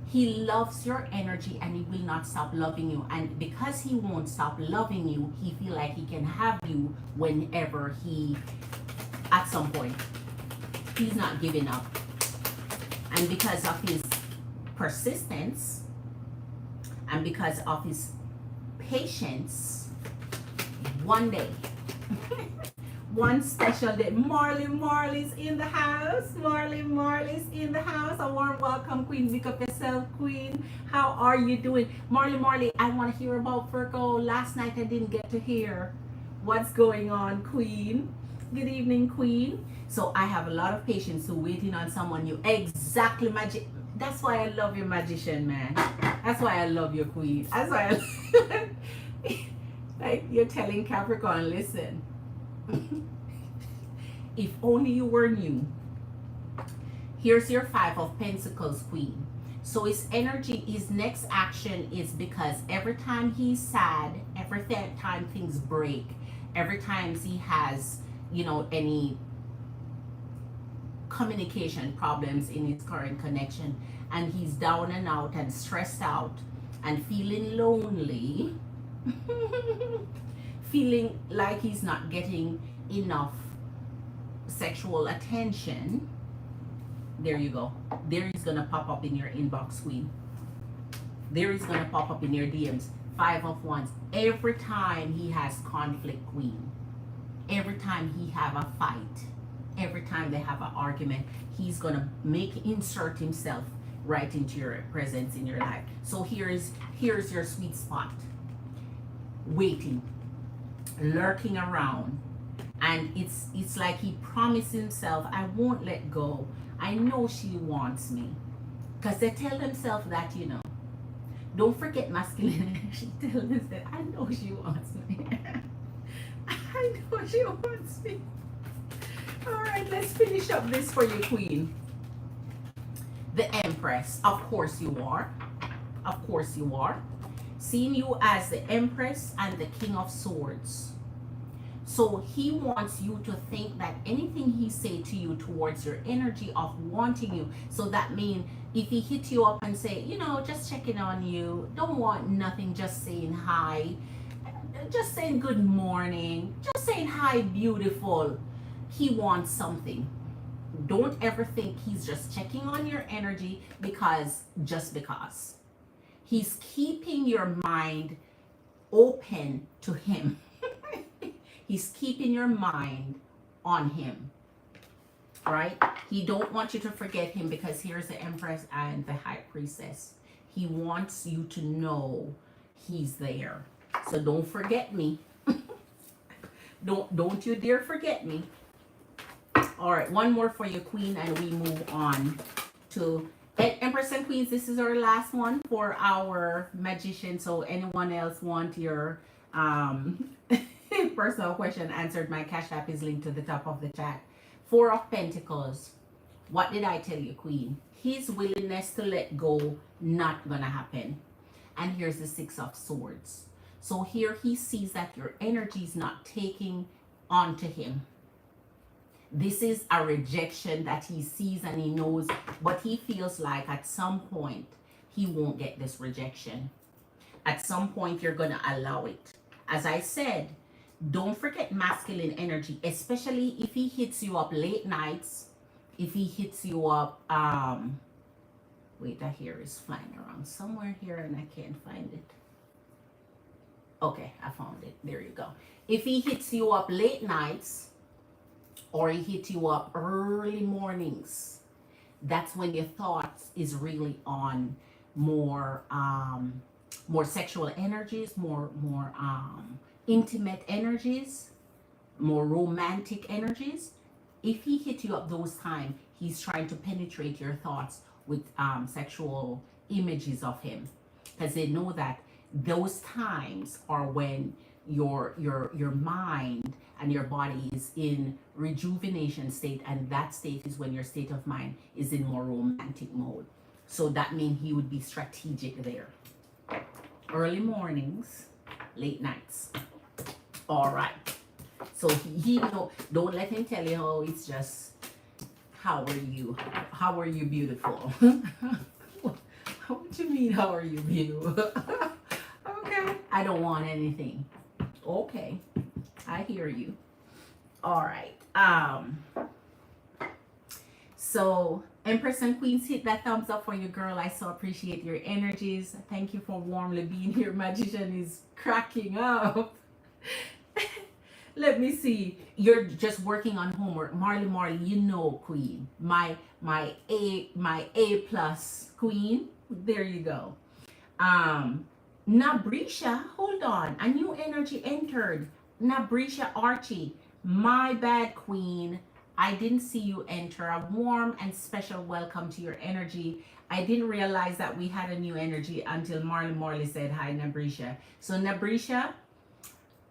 He loves your energy and he will not stop loving you. And because he won't stop loving you, he feel like he can have you whenever at some point. He's not giving up. And because of his persistence, and because of his patience, one day, one special day, Marley's in the house. Marley's in the house. A warm welcome, Queen. Pick up yourself, Queen. How are you doing? Marley, I want to hear about Virgo. Last night I didn't get to hear what's going on, Queen. Good evening, Queen. So I have a lot of patience who waiting on someone new. Exactly, magic. That's why I love your magician, man. That's why I love your queen. That's why like you're telling Capricorn, listen, if only you were new. Here's your Five of Pentacles, Queen. So his energy, his next action is because every time he's sad, every time things break, every time he has, any communication problems in his current connection and he's down and out and stressed out and feeling lonely, feeling like he's not getting enough sexual attention, there you go. There is gonna pop up in your inbox, Queen. There is gonna pop up in your DMs. Five of Wands. Every time he has conflict, Queen. Every time he have a fight, every time they have an argument, he's gonna insert himself right into your presence in your life. So here's your sweet spot, waiting, lurking around, and it's like he promised himself, I won't let go. I know she wants me, because they tell themselves that, don't forget masculine energy. Tell them that I know she wants me. I know she wants me. All right, let's finish up this for you, Queen. The Empress. Of course you are. Of course you are. Seeing you as the Empress and the King of Swords. So he wants you to think that anything he say to you towards your energy of wanting you. So that means if he hit you up and say, just checking on you, don't want nothing, just saying hi, just saying good morning, just saying hi, beautiful. He wants something. Don't ever think he's just checking on your energy because. He's keeping your mind open to him. He's keeping your mind on him, right? He don't want you to forget him because here's the Empress and the High Priestess. He wants you to know he's there. So don't forget me. Don't you dare forget me. All right, one more for you, Queen, and we move on to Empress and Queens. This is our last one for our magician. So anyone else want your personal question answered? My Cash App is linked to the top of the chat. Four of Pentacles. What did I tell you, Queen? His willingness to let go, not gonna happen. And here's the Six of Swords. So here he sees that your energy is not taking onto him. This is a rejection that he sees and he knows, but he feels like at some point he won't get this rejection. At some point you're going to allow it. As I said, don't forget masculine energy, especially if he hits you up late nights, if he hits you up, wait, that hair is flying around somewhere here and I can't find it. Okay, I found it. There you go. If he hits you up late nights or he hits you up early mornings, that's when your thoughts is really on more more sexual energies, more intimate energies, more romantic energies. If he hit you up those times, he's trying to penetrate your thoughts with sexual images of him, because they know that those times are when your mind and your body is in rejuvenation state, and that state is when your state of mind is in more romantic mode. So that means he would be strategic there. Early mornings, late nights. All right. So he know, don't let him tell you, oh, it's just, how are you? How are you beautiful? What do you mean, how are you beautiful? Okay. I don't want anything. Okay. I hear you. All right. So Empress and Queens, hit that thumbs up for you, girl. I so appreciate your energies. Thank you for warmly being here. Magician is cracking up. Let me see. You're just working on homework. Marley, you know, Queen. My A plus Queen. There you go. Nabrisha, hold on. A new energy entered. Nabrisha Archie. My bad, Queen. I didn't see you enter. A warm and special welcome to your energy. I didn't realize that we had a new energy until Marley said hi, Nabrisha. So Nabrisha,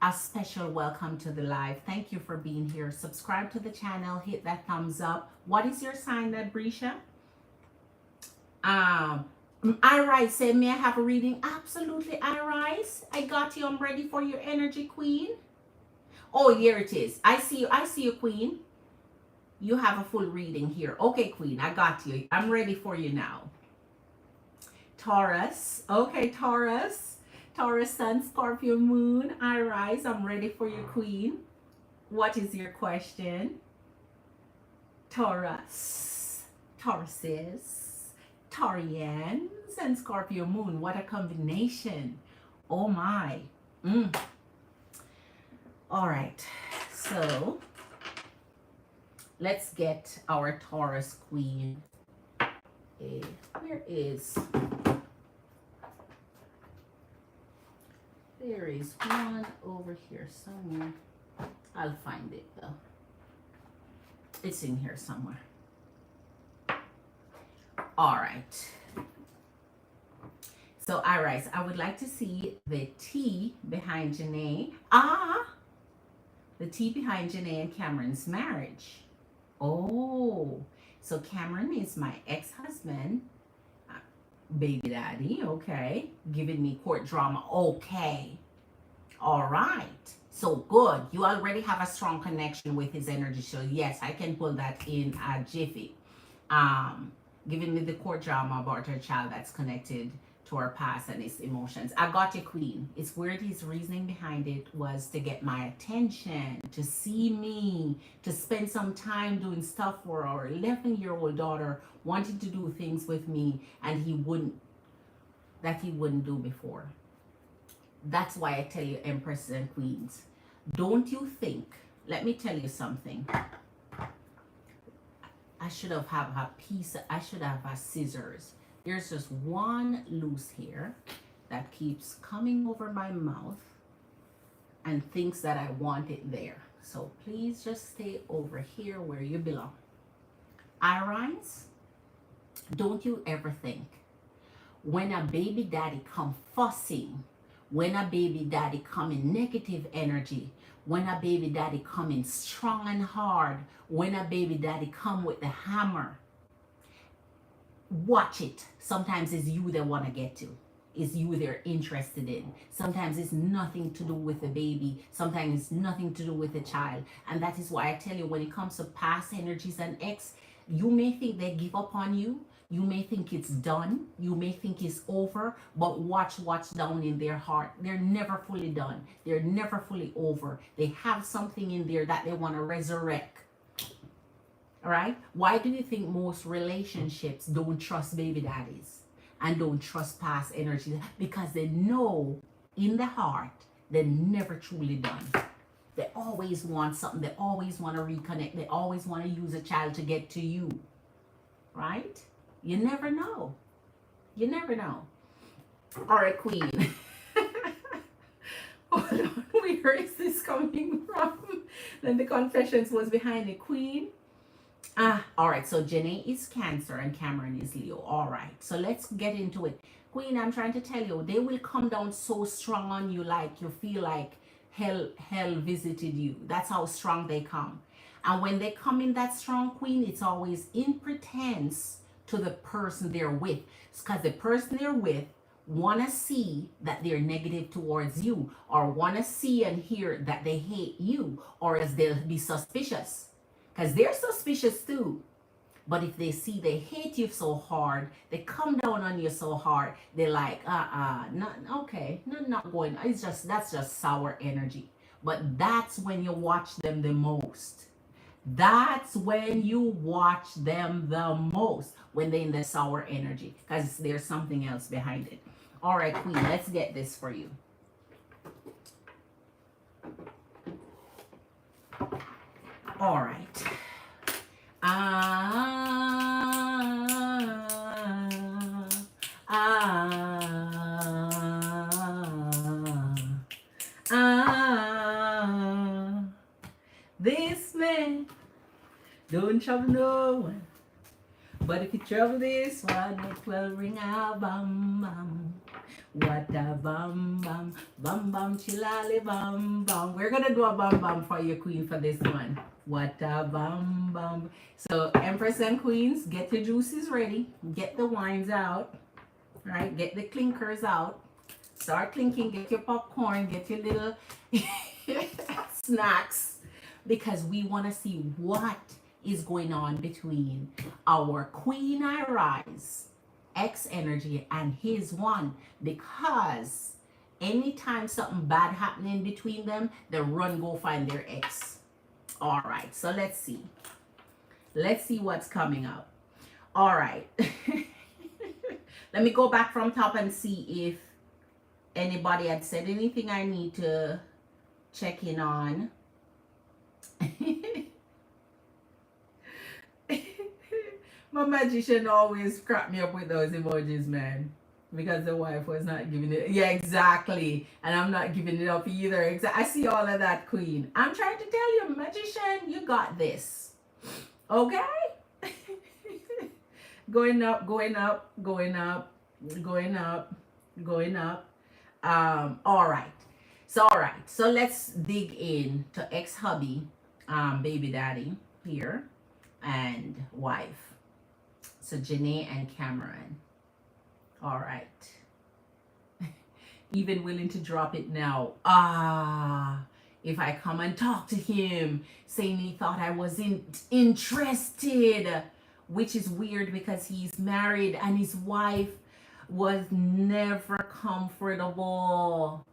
a special welcome to the live. Thank you for being here. Subscribe to the channel. Hit that thumbs up. What is your sign, Nabrisha? Irise said, may I have a reading? Absolutely, Irise. I got you. I'm ready for your energy, Queen. Oh, here it is. I see you. I see you, Queen. You have a full reading here. Okay, Queen, I got you. I'm ready for you now. Taurus. Okay, Taurus. Taurus, Sun, Scorpio, Moon. Irise, I'm ready for you, Queen. What is your question? Taurus. Tauruses. Taurians, and Scorpio, Moon. What a combination. Oh, my. All right. So let's get our Taurus Queen. Where is... There is one over here somewhere. I'll find it though. It's in here somewhere. All right. So, Iris, I would like to see the T behind Janae. The T behind Janae and Cameron's marriage. Oh, so Cameron is my ex-husband. Baby daddy, okay. Giving me court drama, okay. All right. So good. You already have a strong connection with his energy. So yes, I can pull that in a jiffy. Giving me the court drama about her child that's connected to her past and his emotions. I got you, Queen. It's weird. His reasoning behind it was to get my attention, to see me, to spend some time doing stuff for our 11-year-old daughter, wanting to do things with me, and he wouldn't do before. That's why I tell you, Empresses and Queens, don't you think, let me tell you something. I should have a piece, I should have a scissors. There's just one loose hair that keeps coming over my mouth and thinks that I want it there. So please just stay over here where you belong. Irons, don't you ever think when a baby daddy come fussing, when a baby daddy come in negative energy, when a baby daddy come in strong and hard, when a baby daddy come with the hammer, watch it. Sometimes it's you they want to get to. is you they're interested in. Sometimes it's nothing to do with the baby. Sometimes it's nothing to do with the child. And that is why I tell you, when it comes to past energies and ex, you may think they give up on you. You may think it's done. You may think it's over. But watch what's down in their heart. They're never fully done. They're never fully over. They have something in there that they want to resurrect. All right? Why do you think most relationships don't trust baby daddies and don't trust past energies? Because they know in the heart they're never truly done. They always want something. They always want to reconnect. They always want to use a child to get to you. Right? You never know. You never know. All right, Queen. Hold on. Where is this coming from? Then the confessions was behind the Queen. All right, so Janae is Cancer and Cameron is Leo. All right, so let's get into it. Queen, I'm trying to tell you, they will come down so strong on you, like you feel like hell visited you. That's how strong they come. And when they come in that strong, Queen, it's always in pretense to the person they're with. Because the person they're with want to see that they're negative towards you, or want to see and hear that they hate you, or else they'll be suspicious. Because they're suspicious too. But if they see they hate you so hard, they come down on you so hard, they're like, not okay, not going. That's just sour energy. But that's when you watch them the most. That's when you watch them the most, when they're in the sour energy, because there's something else behind it. All right, Queen, let's get this for you. All right. This man don't trouble no one, but if you trouble this one, it will ring a bam bam. What a bam bam, bam bam chilali bam bam. We're gonna do a bam bam for you, Queen, for this one. What a bam bam. So Empress and Queens, get your juices ready. Get the wines out. Right? Get the clinkers out. Start clinking. Get your popcorn. Get your little snacks. Because we want to see what is going on between our Queen I Rise X energy and his one. Because anytime something bad happening between them, they run go find their ex. All right, so let's see. Let's see what's coming up. All right. Let me go back from top and see if anybody had said anything I need to check in on. My magician always cracked me up with those emojis, man. Because the wife was not giving it. Yeah, exactly. And I'm not giving it up either. I see all of that, Queen. I'm trying to tell you, magician, you got this. Okay? Going up, going up, going up, going up, going up. All right. So let's dig in to ex-hubby, baby daddy here, and wife. So Janae and Cameron. All right. Even willing to drop it now. If I come and talk to him, saying he thought I wasn't interested, which is weird because he's married and his wife was never comfortable.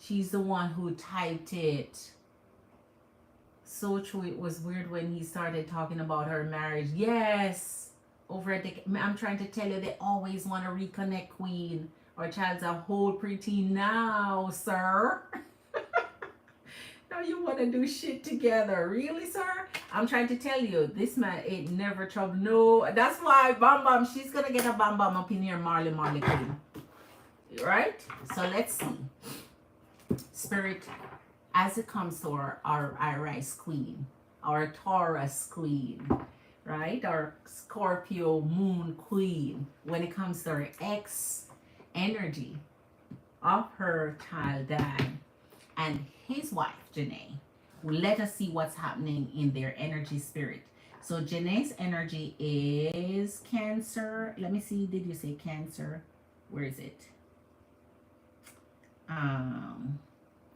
She's the one who typed it. So true. It was weird when he started talking about her marriage. Yes. Over a decade. I'm trying to tell you, they always want to reconnect, Queen. Our child's a whole preteen now, sir. Now you want to do shit together. Really, sir? I'm trying to tell you, this man ain't never trouble. No, that's why Bam Bam, she's going to get a Bam Bam up in here, Marley Queen. Right? So let's see. Spirit, as it comes to our Iris Queen, our Taurus Queen, right? Our Scorpio Moon Queen, when it comes to her ex energy of her child dad and his wife, Janae. Let us see what's happening in their energy spirit. So Janae's energy is Cancer. Let me see. Did you say Cancer? Where is it?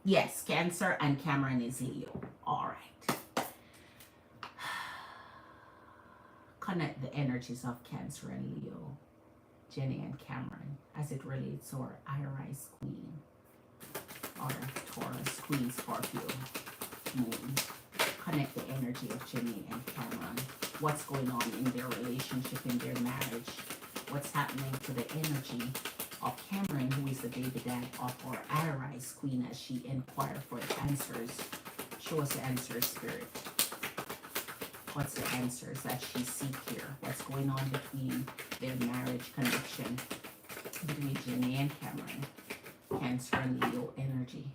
Yes, Cancer, and Cameron is Leo. All right. Connect the energies of Cancer and Leo, Jenny and Cameron, as it relates to our Iris Queen, or Taurus Queen, Scorpio Moon. Connect the energy of Jenny and Cameron. What's going on in their relationship, in their marriage? What's happening to the energy of Cameron, who is the baby dad of our Iris Queen, as she inquired for the answers? Show us the answers, Spirit. What's the answers that she seeks here? What's going on between their marriage connection between Jenny and Cameron? Cancer and Leo energy.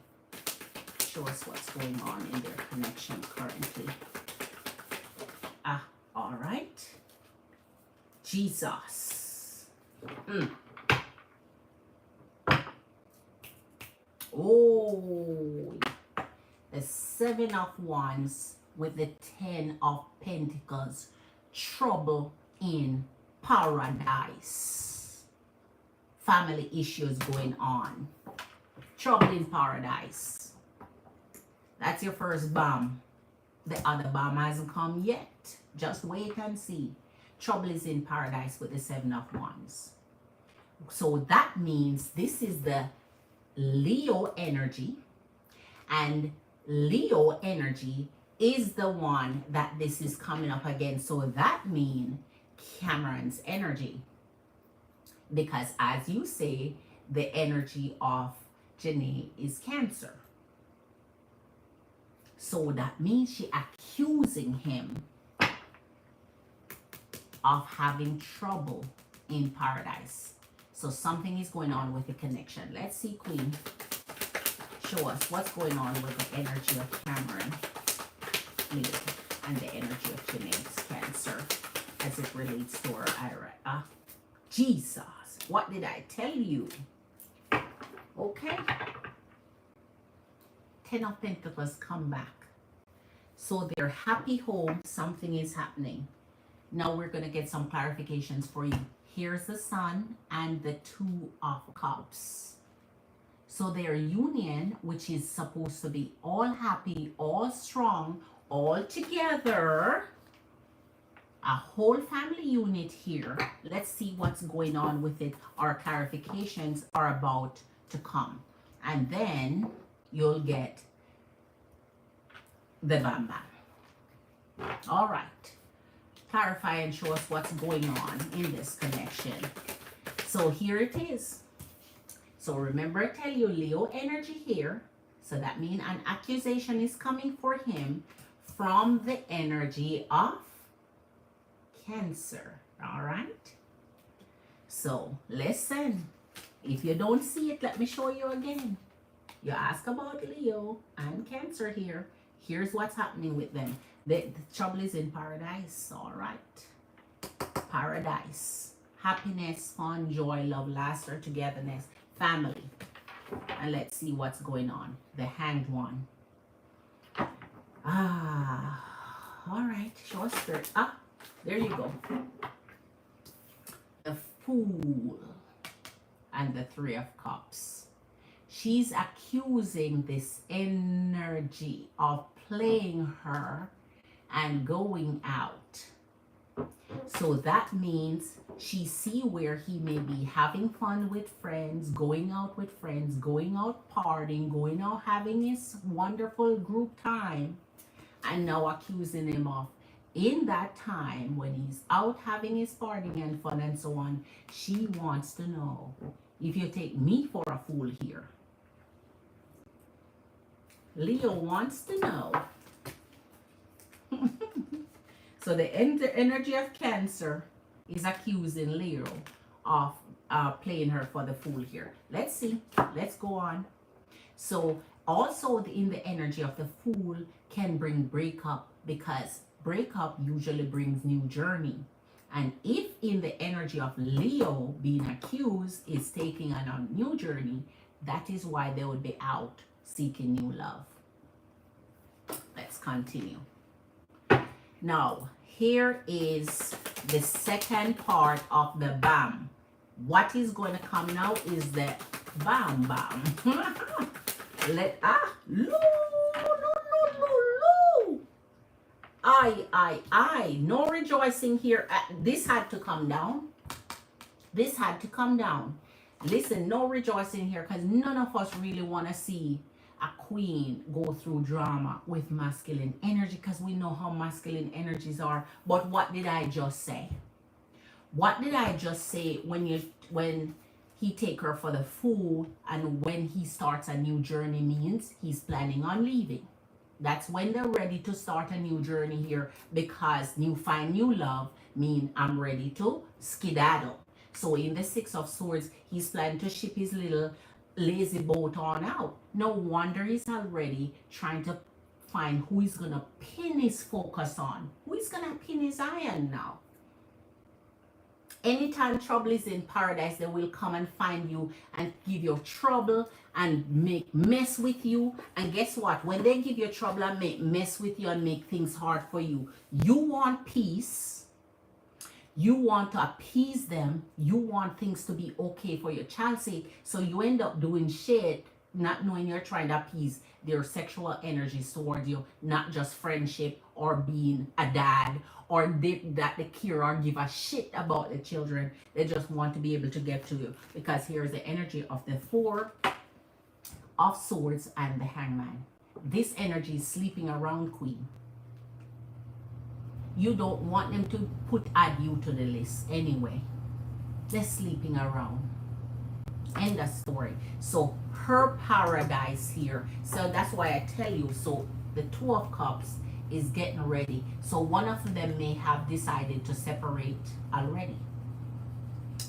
Show us what's going on in their connection currently. All right. Jesus. Oh, the Seven of Wands with the Ten of Pentacles. Trouble in paradise. Family issues going on. Trouble in paradise. That's your first bomb. The other bomb hasn't come yet. Just wait and see. Trouble is in paradise with the Seven of Wands. So that means this is the Leo energy. And Leo energy is the one that this is coming up against. So that means Cameron's energy. Because as you say, the energy of Janae is Cancer. So that means she accusing him of having trouble in paradise. So something is going on with the connection. Let's see, Queen. Show us what's going on with the energy of Cameron, Leo, and the energy of Janae's Cancer as it relates to her Ira. Jesus, what did I tell you? Okay. Ten of Pentacles come back. So they're happy home. Something is happening. Now we're going to get some clarifications for you. Here's the Sun and the Two of Cups. So their union, which is supposed to be all happy, all strong, all together, a whole family unit here. Let's see what's going on with it. Our clarifications are about to come. And then you'll get the bam bam. All right. Clarify and show us what's going on in this connection. So here it is. So remember, I tell you Leo energy here. So that means an accusation is coming for him from the energy of Cancer. All right. So listen. If you don't see it, let me show you again. You ask about Leo and Cancer here. Here's what's happening with them. The trouble is in paradise. All right. Paradise. Happiness, fun, joy, love, laughter, togetherness, family. And let's see what's going on. The Hanged One. All right. Show us Spirit. There you go. The Fool and the Three of Cups. She's accusing this energy of playing her and going out. So that means she see where he may be having fun with friends, going out with friends, going out partying, going out having his wonderful group time, and now accusing him of in that time when he's out having his partying and fun and so on. She wants to know if you take me for a fool here. Leo wants to know. So the energy of Cancer is accusing Leo of playing her for the fool here. Let's see. Let's go on. So also in the energy of the Fool can bring breakup, because breakup usually brings new journey. And if in the energy of Leo being accused is taking on a new journey, that is why they would be out seeking new love. Let's continue. Now, here is the second part of the BAM. What is going to come now is the Bam, bam. No. I. No rejoicing here. This had to come down. This had to come down. Listen, no rejoicing here because none of us really want to see a queen go through drama with masculine energy because we know how masculine energies are. But what did I just say? What did I just say when he take her for the food and when he starts a new journey means he's planning on leaving? That's when they're ready to start a new journey here because find new love mean I'm ready to skedaddle. So in the Six of Swords, he's planning to ship his little lazy boat on out. No wonder he's already trying to find who he's going to pin his focus on. Who he's going to pin his eye on now. Anytime trouble is in paradise, they will come and find you and give you trouble and make mess with you. And guess what? When they give you trouble and make mess with you and make things hard for you, you want peace. You want to appease them. You want things to be okay for your child's sake. So you end up doing shit, not knowing you're trying to appease their sexual energies toward you, not just friendship or being a dad or that they care or give a shit about the children. They just want to be able to get to you. Because here's the energy of the Four of Swords and the Hangman. This energy is sleeping around, Queen. You don't want them to add you to the list anyway. They're sleeping around. End of story. So her paradise here. So that's why I tell you. So the Two of Cups is getting ready. So one of them may have decided to separate already.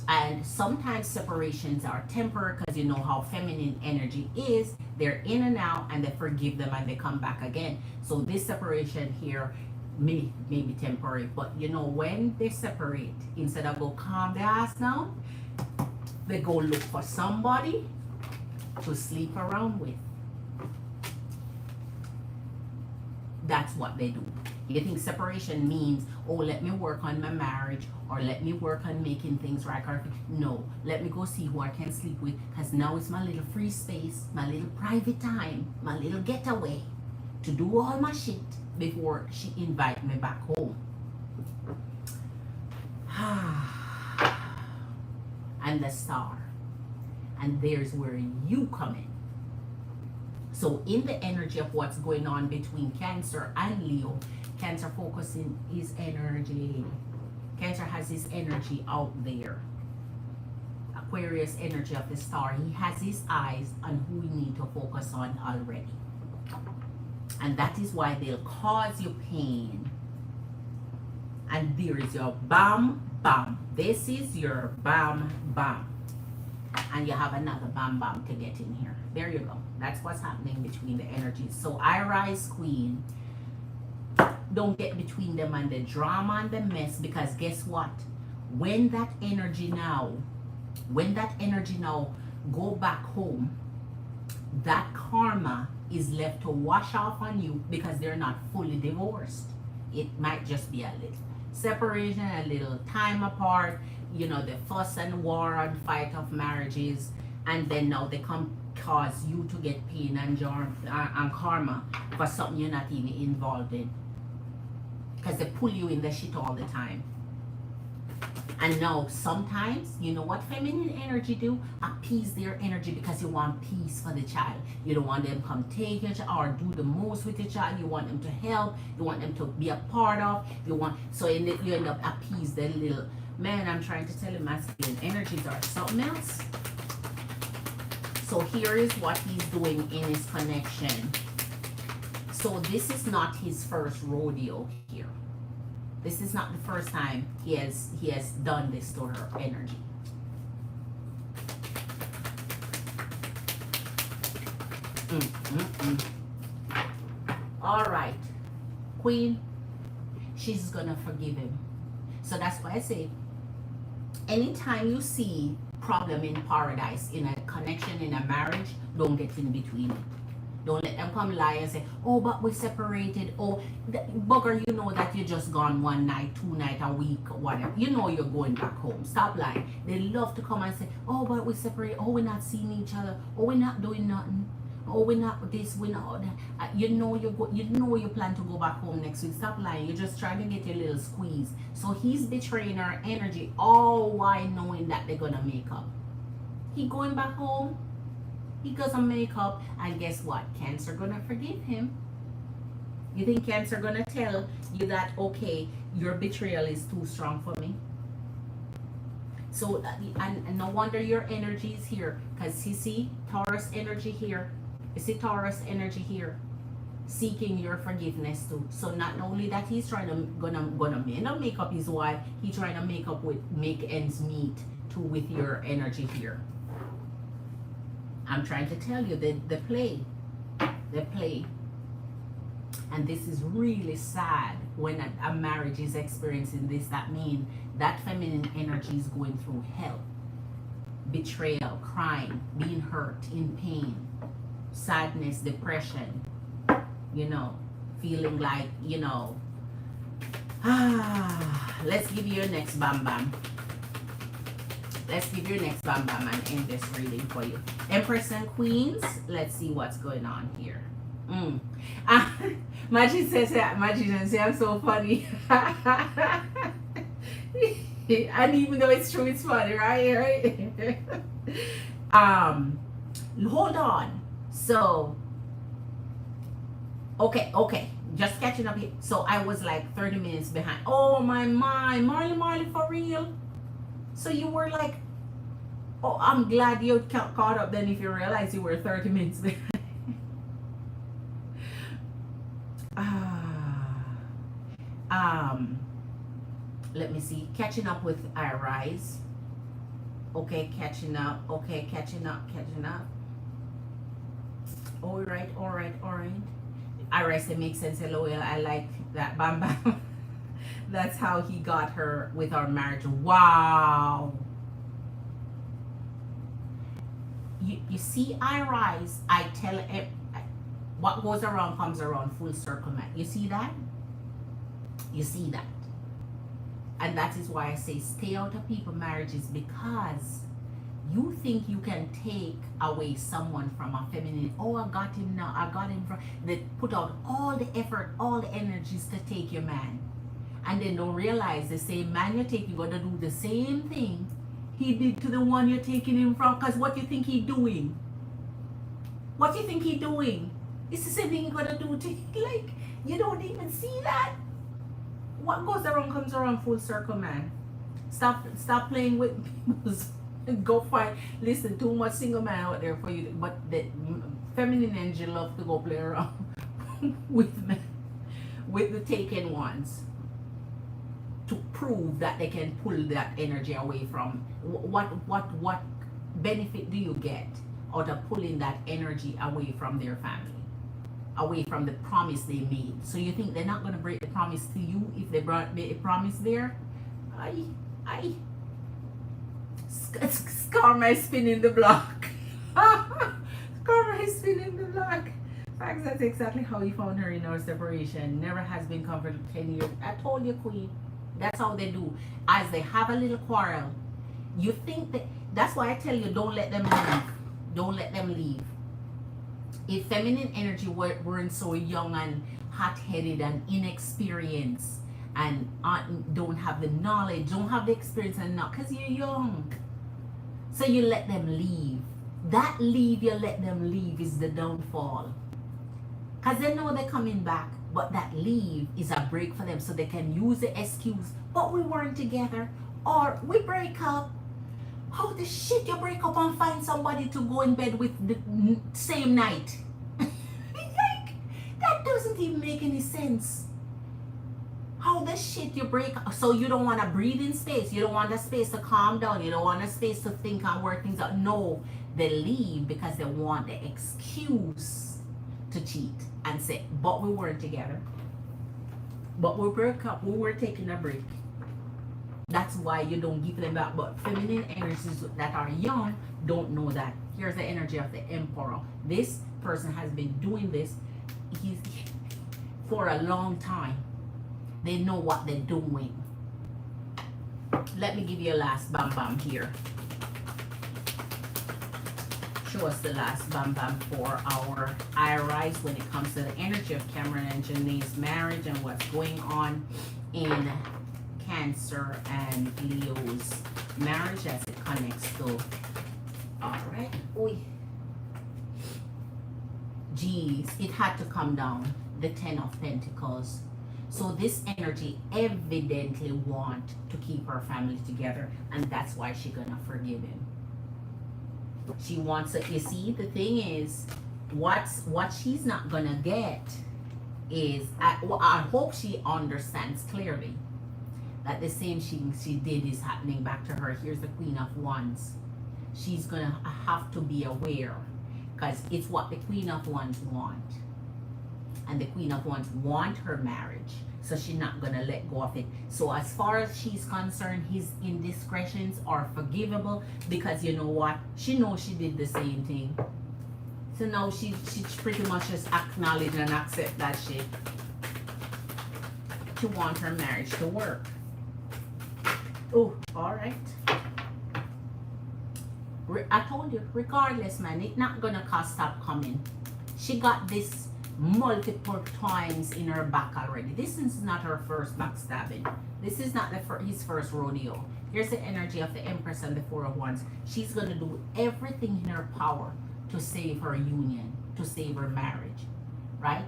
And sometimes separations are temporary because you know how feminine energy is. They're in and out and they forgive them and they come back again. So this separation here may be temporary, but you know when they separate, instead of go calm their ass down, they go look for somebody to sleep around with. That's what they do. You think separation means, oh, let me work on my marriage or let me work on making things right? Or no, let me go see who I can sleep with because now it's my little free space, my little private time, my little getaway to do all my shit before she invite me back home. And the Star. And there's where you come in. So in the energy of what's going on between Cancer and Leo, Cancer focusing his energy. Cancer has his energy out there. Aquarius energy of the Star. He has his eyes on who we need to focus on already. And that is why they'll cause you pain. And there is your bam, bam. This is your bam, bam. And you have another bam, bam to get in here. There you go. That's what's happening between the energies. So I rise, Queen. Don't get between them and the drama and the mess. Because guess what? When that energy now go back home, that karma is left to wash off on you because they're not fully divorced. It might just be a little separation, a little time apart, you know, the fuss and war and fight of marriages, and then now they come cause you to get pain and karma for something you're not even involved in because they pull you in the shit all the time. And now sometimes, you know what feminine energy do? Appease their energy because you want peace for the child. You don't want them to come take your child or do the most with the child. You want them to help. You want them to be a part of. So you end up appease the little man. I'm trying to tell you, masculine energies are something else. So here is what he's doing in his connection. So this is not his first rodeo here. This is not the first time he has done this to her energy. All right, Queen, she's gonna forgive him. So that's why I say, anytime you see problem in paradise, in a connection, in a marriage, don't get in between it. Don't let them come lie and say, oh, but we separated. Oh, bugger, you know that you just gone one night, 2 night, a week, whatever. You know you're going back home. Stop lying. They love to come and say, oh, but we separated. Oh, we're not seeing each other. Oh, we're not doing nothing. Oh, we're not this, we're not that. You know you plan to go back home next week. Stop lying. You're just trying to get your little squeeze. So he's betraying her energy, all while knowing that they're gonna make up. He going back home. He doesn't make up, and guess what? Cancer gonna forgive him. You think Cancer gonna tell you that, okay, your betrayal is too strong for me? So and no wonder your energy is here, because you see Taurus energy here. You see Taurus energy here, seeking your forgiveness too. So not only that he's trying to gonna make up his wife, he's trying to make ends meet too with your energy here. I'm trying to tell you that they play, and this is really sad when a marriage is experiencing this. That means that feminine energy is going through hell, betrayal, crying, being hurt, in pain, sadness, depression, feeling like, let's give you your next bam bam. Let's give you your next bam bam and end this reading for you. Empress and Queens, let's see what's going on here. Magician say I'm so funny. And even though it's true, it's funny, right? Hold on. So, okay, just catching up here. So I was like 30 minutes behind. Oh my, Marley, for real? So you were like, oh, I'm glad you caught up then if you realize you were 30 minutes behind. Let me see. Catching up with Arise. Okay, catching up. Okay, catching up. All right. Arise, it makes sense. Hello, I like that. Bam bam. That's how he got her with our marriage. Wow. You see, Arise, I tell it, what goes around comes around, full circle, man. You see that? And that is why I say stay out of people's marriages, because you think you can take away someone from a feminine. Oh, I got him now. I got him from. They put out all the effort, all the energies to take your man, and then don't realize the same man you're taking gonna do the same thing he did to the one you're taking him from. Because what you think he doing? It's the same thing he's gonna do to you. Like, you don't even see that. What goes around comes around, full circle, man. Stop playing with people's. Go find. Listen, too much single man out there for you. But the feminine energy love to go play around with men, with the taken ones, to prove that they can pull that energy away from. What benefit do you get out of pulling that energy away from their family, away from the promise they made? So you think they're not going to break the promise to you if they brought a promise there? Karma is spinning the block. Karma is spinning the block. Facts, that's exactly how he found her in our separation. Never has been comforted 10 years. I told you, Queen. That's how they do. As they have a little quarrel, you think that's why I tell you, don't let them leave. Don't let them leave. If feminine energy weren't so young and hot-headed and inexperienced and don't have the knowledge, don't have the experience, and not because you're young, so you let them leave. That leave you let them leave is the downfall, because they know they're coming back, but that leave is a break for them, so they can use the excuse, but we weren't together, or we break up. How the shit you break up and find somebody to go in bed with the same night? Like, that doesn't even make any sense. How the shit you break up? So you don't want a breathing space, you don't want a space to calm down, you don't want a space to think and work things out. No, they leave because they want the excuse to cheat and say, but we weren't together, but we broke up, we were taking a break. That's why you don't give them back. But feminine energies that are young don't know that. Here's the energy of the Emperor. This person has been doing this he's for a long time. They know what they're doing. Let me give you a last bam bam here. Show us the last bam bam for our IRIs when it comes to the energy of Cameron and Janae's marriage and what's going on in Cancer and Leo's marriage as it connects to. All right. Oy. Geez, it had to come down. The 10 of Pentacles. So this energy evidently want to keep her family together, and that's why she's gonna forgive him. She wants to, you see, the thing is, what she's not gonna get is, I hope she understands clearly that the same she did is happening back to her. Here's the Queen of Wands. She's gonna have to be aware, because it's what the Queen of Wands want. And the Queen of Wands want her marriage, so she's not gonna let go of it. So as far as she's concerned, his indiscretions are forgivable, because you know what, she knows she did the same thing. So now she pretty much just acknowledge and accept that shit. She want her marriage to work. Oh, all right. I told you, regardless, man, it's not gonna stop coming. She got this multiple times in her back already. This is not her first backstabbing. This is not his first rodeo. Here's the energy of the Empress and the Four of Wands. She's going to do everything in her power to save her union, to save her marriage, right?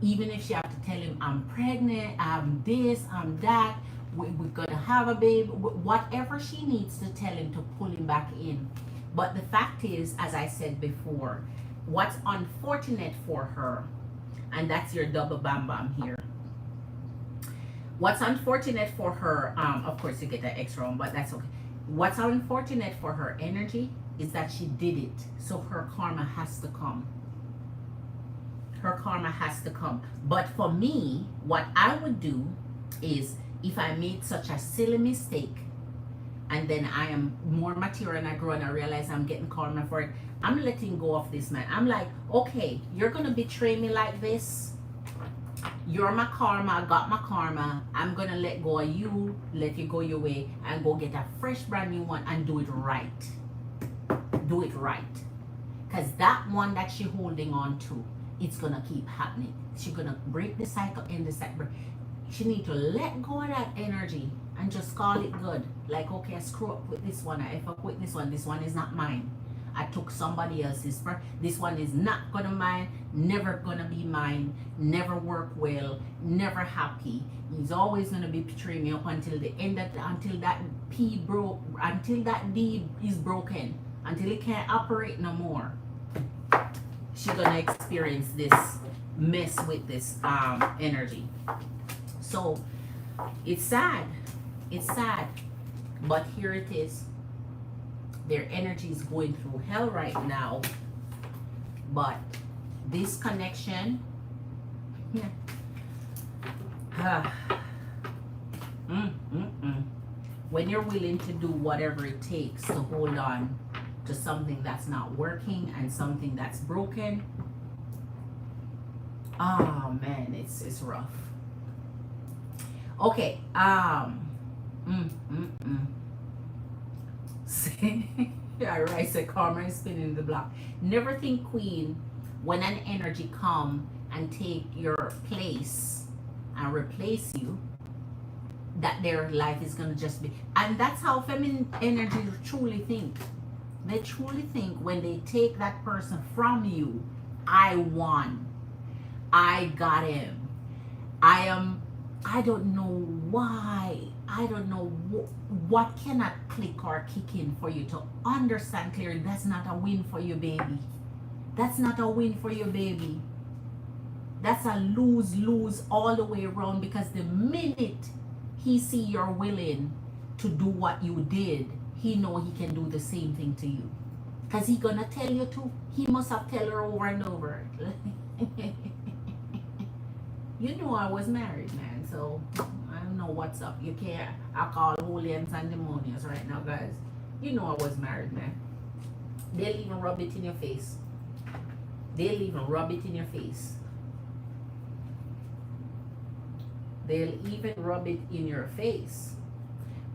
Even if she have to tell him, I'm pregnant, I'm this, I'm that, we're going to have a baby, whatever she needs to tell him to pull him back in. But the fact is, as I said before, what's unfortunate for her, and that's your double bam bam here. What's unfortunate for her, of course you get that extra one, but that's okay. What's unfortunate for her energy is that she did it. So her karma has to come. Her karma has to come. But for me, what I would do is, if I made such a silly mistake, and then I am more mature and I grow and I realize I'm getting karma for it, I'm letting go of this man. I'm like, okay, you're gonna betray me like this. You're my karma, I got my karma. I'm gonna let go of you, let you go your way, and go get a fresh brand new one and do it right. Do it right. Because that one that she's holding on to, it's gonna keep happening. She's gonna break the cycle in the cycle. She need to let go of that energy and just call it good. Like, okay, I screw up with this one, I fuck with this one is not mine. I took somebody else's. This one is not gonna mine, never gonna be mine, never work well, never happy. He's always gonna be betraying me up until the end, until that until that D is broken, until it can't operate no more. She's gonna experience this mess with this energy. So it's sad. It's sad. But here it is. Their energy is going through hell right now. But this connection, when you're willing to do whatever it takes to hold on to something that's not working and something that's broken, oh man, it's rough. Okay, I said karma is spinning the block. Never think, Queen, when an energy come and take your place and replace you, that their life is going to just be. And that's how feminine energy truly think. They truly think when they take that person from you, I won, I got him, I don't know why. I don't know what cannot click or kick in for you to understand clearly that's not a win for you, baby. That's not a win for you, baby. That's a lose-lose all the way around, because the minute he see you're willing to do what you did, he know he can do the same thing to you. Because he gonna tell you to. He must have tell her over and over. You know I was married, man, so I don't know what's up. You can't I call holy and sanctimonious right now, guys. You know I was married, man. They'll even rub it in your face. They'll even rub it in your face. They'll even rub it in your face.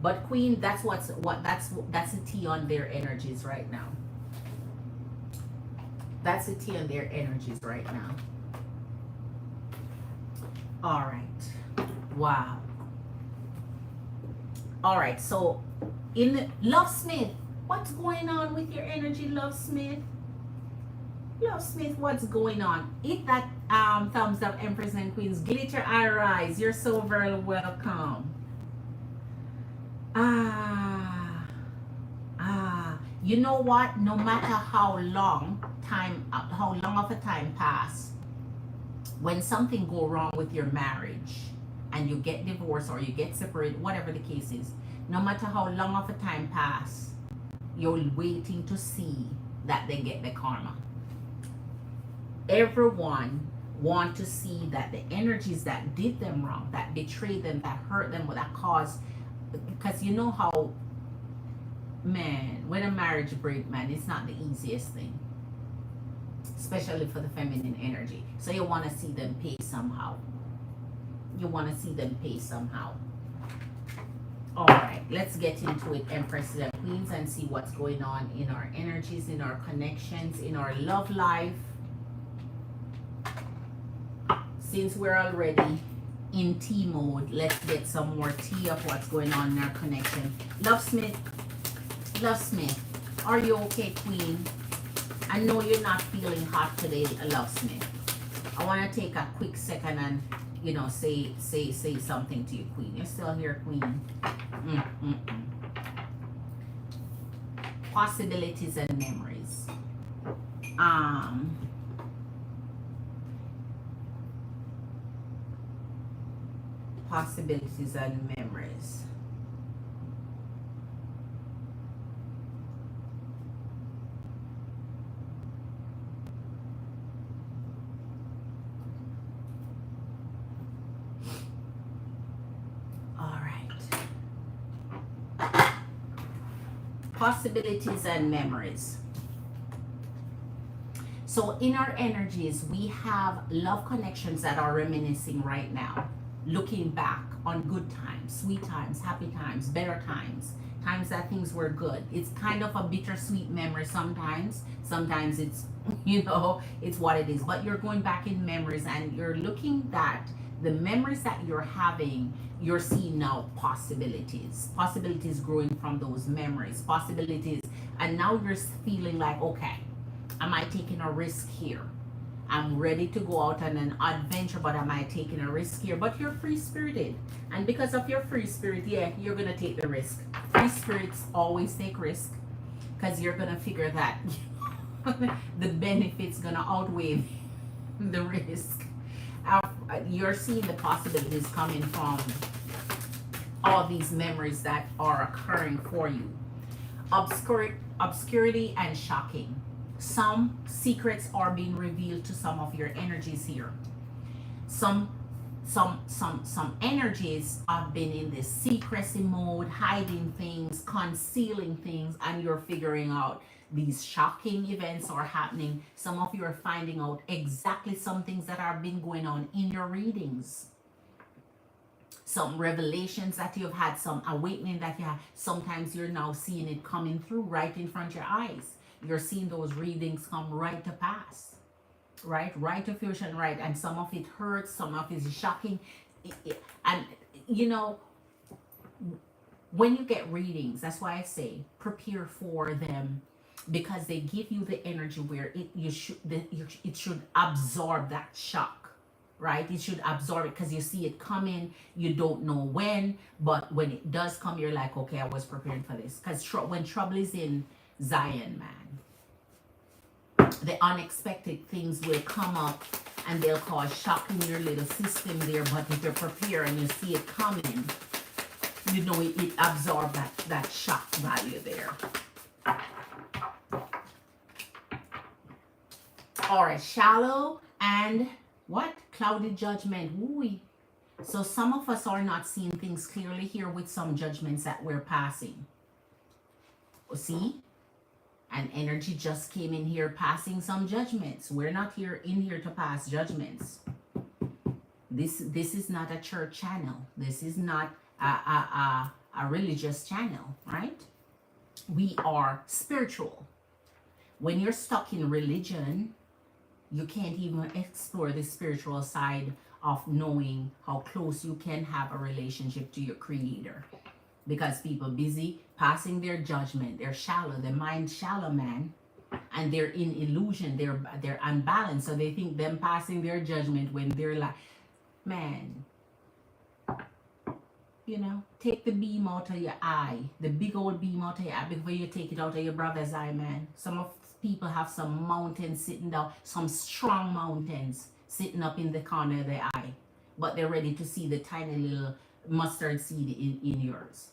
But Queen, that's the tea on their energies right now. That's the tea on their energies right now. All right. Wow. All right. So, in Love Smith, what's going on with your energy, Love Smith? Love Smith, what's going on? Hit that thumbs up, Empress and Queens. Glitter I Rise. You're so very welcome. You know what? No matter how long of a time pass, when something go wrong with your marriage and you get divorced or you get separated, whatever the case is, no matter how long of a time pass, you're waiting to see that they get the karma. Everyone want to see that the energies that did them wrong, that betrayed them, that hurt them, that caused, because you know how, man, when a marriage break, man, it's not the easiest thing, especially for the feminine energy. So you want to see them pay somehow. You want to see them pay somehow. All right, let's get into it, Empresses and Queens, and see what's going on in our energies, in our connections, in our love life. Since we're already in tea mode, let's get some more tea of what's going on in our connection. Love Smith, are you okay, Queen? I know you're not feeling hot today, Love Smith. I want to take a quick second and, you know, say something to you, Queen. You're still here, Queen. Possibilities and memories. Possibilities and memories. All right. Possibilities and memories. So in our energies, we have love connections that are reminiscing right now. Looking back on good times, sweet times, happy times, better times, times that things were good. It's kind of a bittersweet memory sometimes. Sometimes it's, you know, it's what it is. But you're going back in memories and you're looking at the memories that you're having. You're seeing now possibilities. Possibilities growing from those memories. Possibilities. And now you're feeling like, okay, am I taking a risk here? I'm ready to go out on an adventure, but am I taking a risk here? But you're free-spirited. And because of your free spirit, yeah, you're going to take the risk. Free spirits always take risk because you're going to figure that the benefits going to outweigh the risk. You're seeing the possibilities coming from all these memories that are occurring for you. Obscurity and shocking. Some secrets are being revealed to some of your energies here. Some energies have been in this secrecy mode, hiding things, concealing things, and you're figuring out these shocking events are happening. Some of you are finding out exactly some things that have been going on in your readings. Some revelations that you've had, some awakening that you have. Sometimes you're now seeing it coming through right in front of your eyes. You're seeing those readings come right to pass, right to fruition, right? And some of it hurts, some of it is shocking. And, you know, when you get readings, that's why I say prepare for them, because they give you the energy where it should absorb that shock, right? It should absorb it because you see it coming. You don't know when, but when it does come, you're like, okay, I was preparing for this. Because when trouble is in Zion, man, the unexpected things will come up and they'll cause shock in your little system there. But if you're prepared and you see it coming, you know it absorbs that shock value there. All right, shallow and what? Clouded judgment. Ooh. So some of us are not seeing things clearly here with some judgments that we're passing. See? And energy just came in here passing some judgments. We're not in here to pass judgments. This is not a church channel. This is not a religious channel, right? We are spiritual. When you're stuck in religion, you can't even explore the spiritual side of knowing how close you can have a relationship to your creator. Because people busy passing their judgment. They're shallow. Their mind shallow, man. And they're in illusion. They're unbalanced. So they think them passing their judgment when they're like, man, you know, take the beam out of your eye. The big old beam out of your eye before you take it out of your brother's eye, man. Some of people have some mountains sitting down, some strong mountains sitting up in the corner of their eye. But they're ready to see the tiny little mustard seed in yours.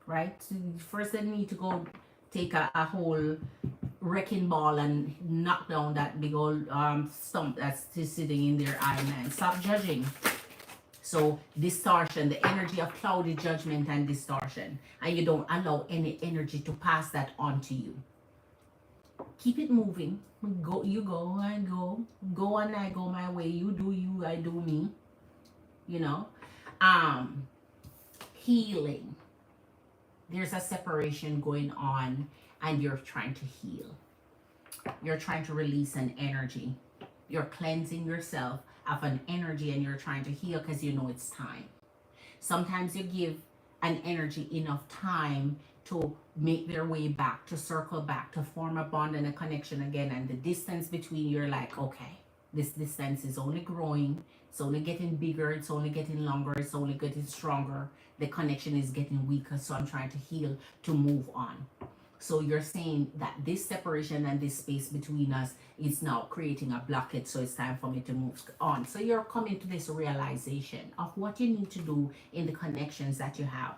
Right? So first they need to go take a whole wrecking ball and knock down that big old stump that's just sitting in their eye, man. Stop judging. So distortion, the energy of cloudy judgment and distortion. And you don't allow any energy to pass that on to you. Keep it moving. Go, you go, I go. Go and I go my way. You do you, I do me. You know? Healing. There's a separation going on and you're trying to heal. You're trying to release an energy. You're cleansing yourself of an energy and you're trying to heal because you know it's time. Sometimes you give an energy enough time to make their way back, to circle back, to form a bond and a connection again. And the distance between you're like, okay, this distance is only growing. It's only getting bigger. It's only getting longer. It's only getting stronger. The connection is getting weaker. So I'm trying to heal, to move on. So you're saying that this separation and this space between us is now creating a blockage. So it's time for me to move on. So you're coming to this realization of what you need to do in the connections that you have.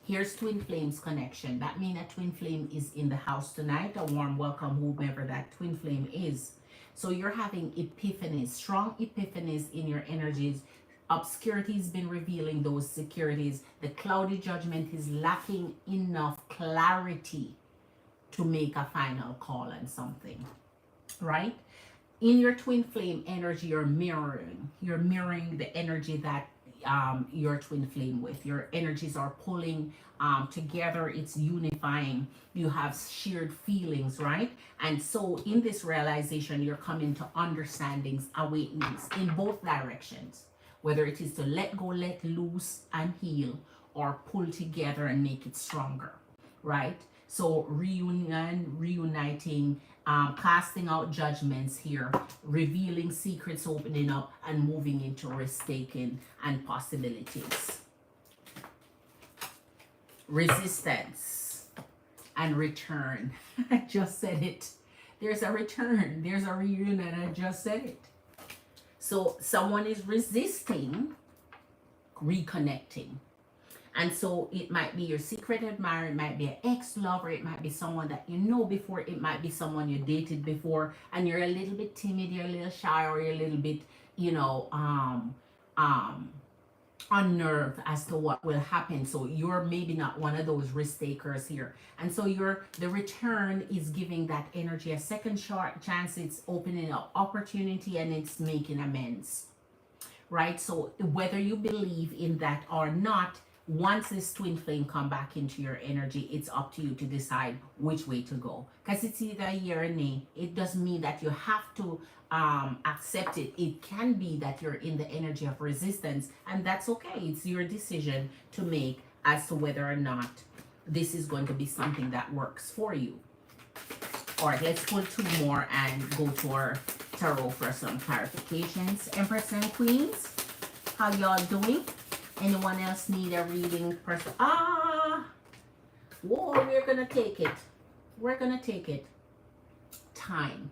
Here's twin flames connection. That means a twin flame is in the house tonight. A warm welcome, whomever that twin flame is. So you're having epiphanies, strong epiphanies in your energies. Obscurity has been revealing those securities. The cloudy judgment is lacking enough clarity to make a final call on something, right? In your twin flame energy, you're mirroring the energy that your twin flame with. Your energies are pulling together. It's unifying. You have shared feelings, right? And so in this realization, you're coming to understandings, awakenings in both directions, whether it is to let go, let loose and heal, or pull together and make it stronger, right? So reunion, reuniting, casting out judgments here, revealing secrets, opening up, and moving into risk-taking and possibilities. Resistance and return. I just said it. There's a return. There's a reunion. I just said it. So someone is resisting reconnecting. And so it might be your secret admirer, it might be an ex-lover, it might be someone that you know before, it might be someone you dated before, and you're a little bit timid, you're a little shy, or you're a little bit, you know, unnerved as to what will happen. So you're maybe not one of those risk takers here. And so the return is giving that energy a second short chance. It's opening up opportunity and it's making amends, right? So whether you believe in that or not, once this twin flame come back into your energy, it's up to you to decide which way to go. Because it's either a yeah or nay. It doesn't mean that you have to accept it. It can be that you're in the energy of resistance, and that's okay. It's your decision to make as to whether or not this is going to be something that works for you. All right, let's pull two more and go to our tarot for some clarifications. Empress and Queens, how y'all doing? Anyone else need a reading? Whoa, we're gonna take it. We're gonna take it. Time.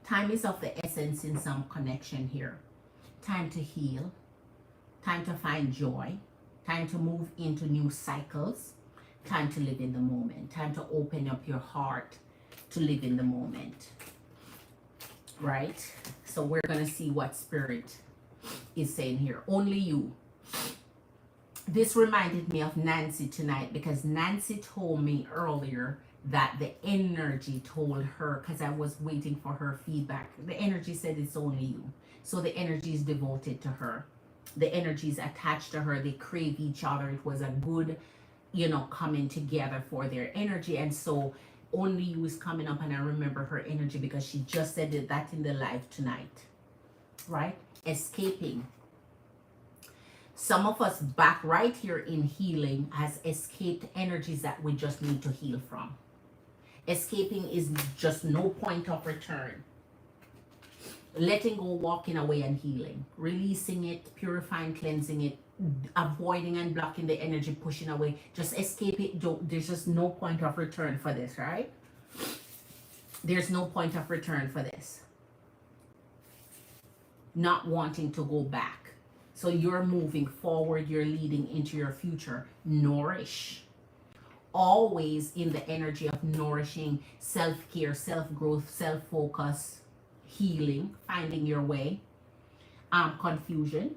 Time is of the essence in some connection here. Time to heal. Time to find joy. Time to move into new cycles. Time to live in the moment. Time to open up your heart to live in the moment. Right? So we're gonna see what Spirit is saying here. Only you. This reminded me of Nancy tonight because Nancy told me earlier that the energy told her, because I was waiting for her feedback. The energy said it's only you. So the energy is devoted to her. The energy is attached to her. They crave each other. It was a good, coming together for their energy. And so only you is coming up, and I remember her energy because she just said that in the live tonight, right? Escaping. Some of us back right here in healing has escaped energies that we just need to heal from. Escaping is just no point of return. Letting go, walking away, and healing. Releasing it, purifying, cleansing it, avoiding and blocking the energy, pushing away. Just escape it. There's just no point of return for this, right? There's no point of return for this. Not wanting to go back. So you're moving forward, you're leading into your future. Nourish. Always in the energy of nourishing, self-care, self-growth, self-focus, healing, finding your way. Confusion.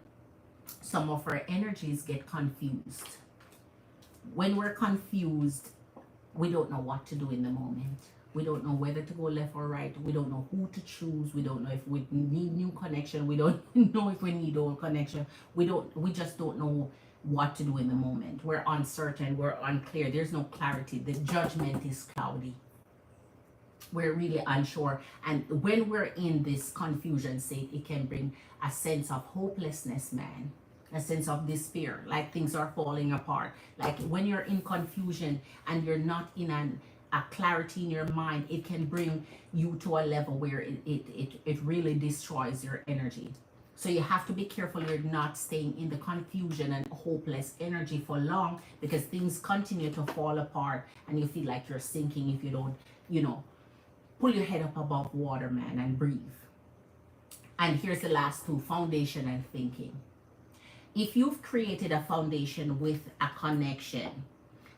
Some of our energies get confused. When we're confused, we don't know what to do in the moment. We don't know whether to go left or right. We don't know who to choose. We don't know if we need new connection. We don't know if we need old connection. We just don't know what to do in the moment. We're uncertain. We're unclear. There's no clarity. The judgment is cloudy. We're really unsure. And when we're in this confusion state, it can bring a sense of hopelessness, man. A sense of despair, like things are falling apart. Like when you're in confusion and you're not in a clarity in your mind, it can bring you to a level where it really destroys your energy. So you have to be careful you're not staying in the confusion and hopeless energy for long, because things continue to fall apart and you feel like you're sinking if you don't, pull your head up above water, man, and breathe. And here's the last two: foundation and thinking. If you've created a foundation with a connection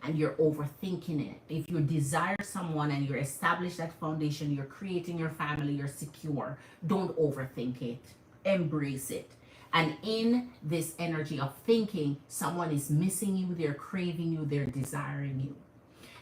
and you're overthinking it, if you desire someone and you're established that foundation, you're creating your family, you're secure, don't overthink it. Embrace it. And in this energy of thinking, someone is missing you, they're craving you, they're desiring you.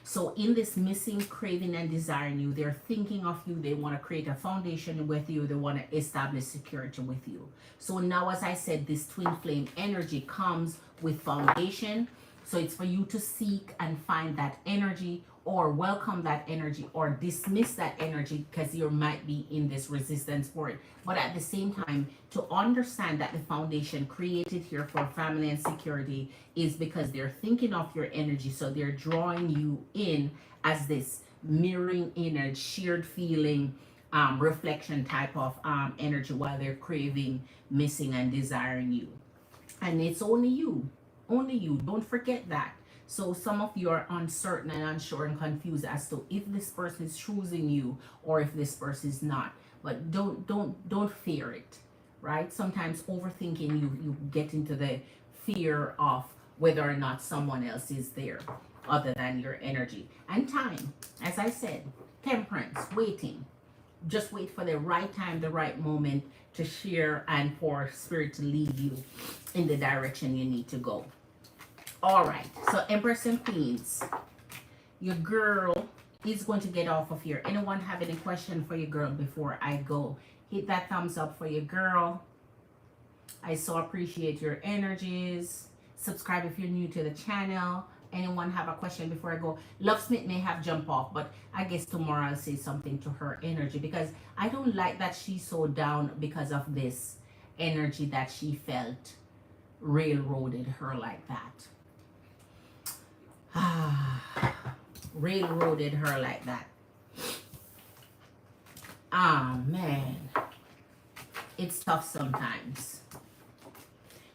So in this missing, craving, and desiring you, they're thinking of you. They want to create a foundation with you. They want to establish security with you. So now, as I said, this twin flame energy comes with foundation. So it's for you to seek and find that energy, or welcome that energy, or dismiss that energy because you might be in this resistance for it. But at the same time, to understand that the foundation created here for family and security is because they're thinking of your energy. So they're drawing you in as this mirroring image, shared feeling, reflection type of energy, while they're craving, missing, and desiring you. And it's only you. Only you. Don't forget that. So some of you are uncertain and unsure and confused as to if this person is choosing you or if this person is not. But don't fear it, right? Sometimes overthinking, you get into the fear of whether or not someone else is there other than your energy. And time, as I said, temperance, waiting. Just wait for the right time, the right moment to share and for spirit to lead you in the direction you need to go. All right, so Empress and Queens, your girl is going to get off of here. Anyone have any question for your girl before I go? Hit that thumbs up for your girl. I so appreciate your energies. Subscribe if you're new to the channel. Anyone have a question before I go? Love Smith may have jumped off, but I guess tomorrow I'll say something to her energy, because I don't like that she's so down because of this energy that she felt railroaded her like that. Railroaded her like that. Ah, man. It's tough sometimes.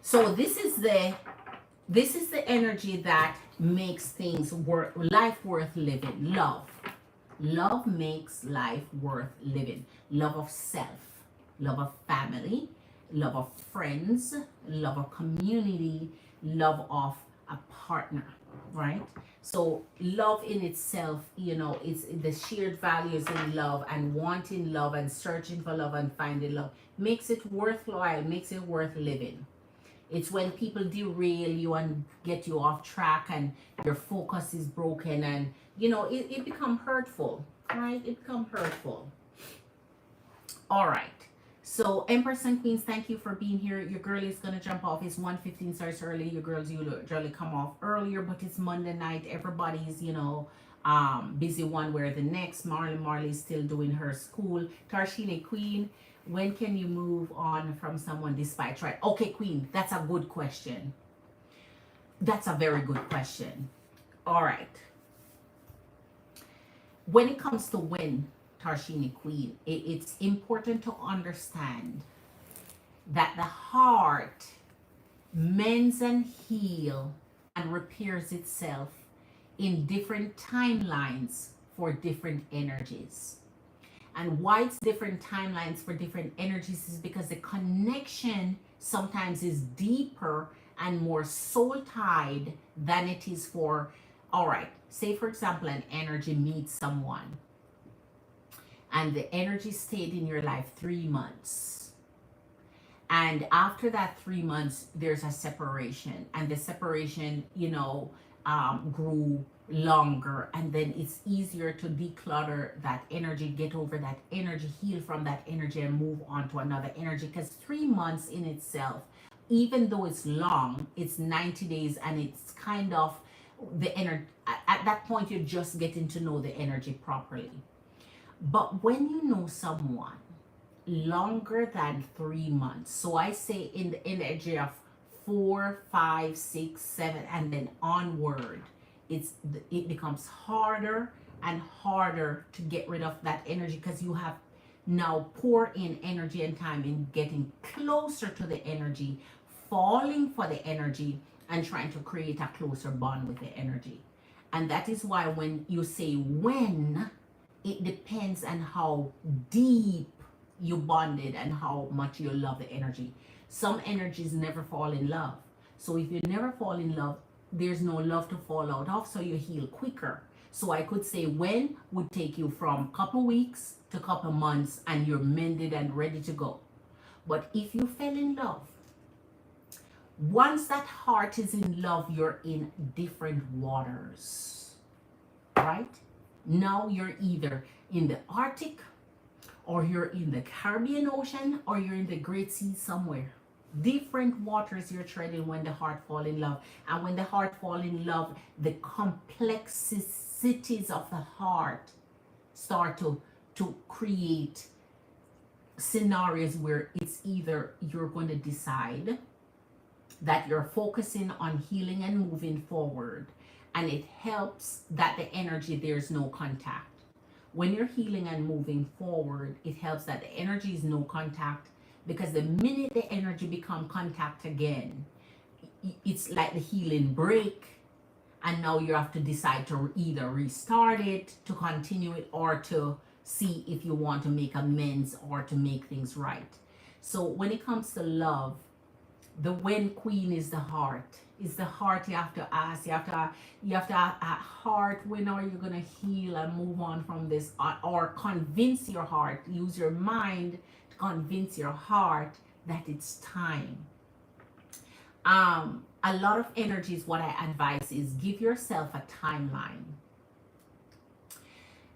So this is the energy that makes things life worth living. Love makes life worth living. Love of self, love of family, love of friends, love of community, love of a partner, right? So love in itself, it's the shared values in love, and wanting love and searching for love and finding love makes it worthwhile, makes it worth living. It's when people derail you and get you off track and your focus is broken, and it become hurtful, right? It become hurtful. All right. So Empress and Queens, thank you for being here. Your girl is gonna jump off. It's 1:15, starts early. Your girls usually come off earlier, but it's Monday night. Everybody's, busy one way or the next. Marley's still doing her school. Tarshini Queen, when can you move on from someone despite right? Okay, Queen, that's a good question. That's a very good question. All right. When it comes to when, Tarshini Queen, it's important to understand that the heart mends and heals and repairs itself in different timelines for different energies. And why it's different timelines for different energies is because the connection sometimes is deeper and more soul tied than it is for, all right, say for example, an energy meets someone and the energy stayed in your life 3 months. And after that 3 months, there's a separation, and the separation, grew longer, and then it's easier to declutter that energy, get over that energy, heal from that energy, and move on to another energy. Because 3 months in itself, even though it's long, it's 90 days, and it's kind of the energy. At that point, you're just getting to know the energy properly. But when you know someone longer than 3 months, so I say in the energy of 4, 5, 6, 7, and then onward, it becomes harder and harder to get rid of that energy, because you have now pour in energy and time in getting closer to the energy, falling for the energy, and trying to create a closer bond with the energy. And that is why when you say when, it depends on how deep you bonded and how much you love the energy. Some energies never fall in love. So if you never fall in love, there's no love to fall out of, so you heal quicker. So I could say when would take you from couple weeks to couple months, and you're mended and ready to go. But if you fell in love, once that heart is in love, you're in different waters, right? Now you're either in the Arctic, or you're in the Caribbean Ocean, or you're in the Great Sea somewhere. Different waters you're treading when the heart fall in love. And when the heart fall in love, the complexities of the heart start to create scenarios where it's either you're going to decide that you're focusing on healing and moving forward, and it helps that the energy, there's no contact. When you're healing and moving forward, it helps that the energy is no contact, because the minute the energy become contact again, it's like the healing break, and now you have to decide to either restart it, to continue it, or to see if you want to make amends or to make things right. So when it comes to love, the when queen is the heart. It's the heart you have to ask. You have to ask, heart, when are you going to heal and move on from this? Or convince your heart, use your mind to convince your heart that it's time. A lot of energies, what I advise is give yourself a timeline.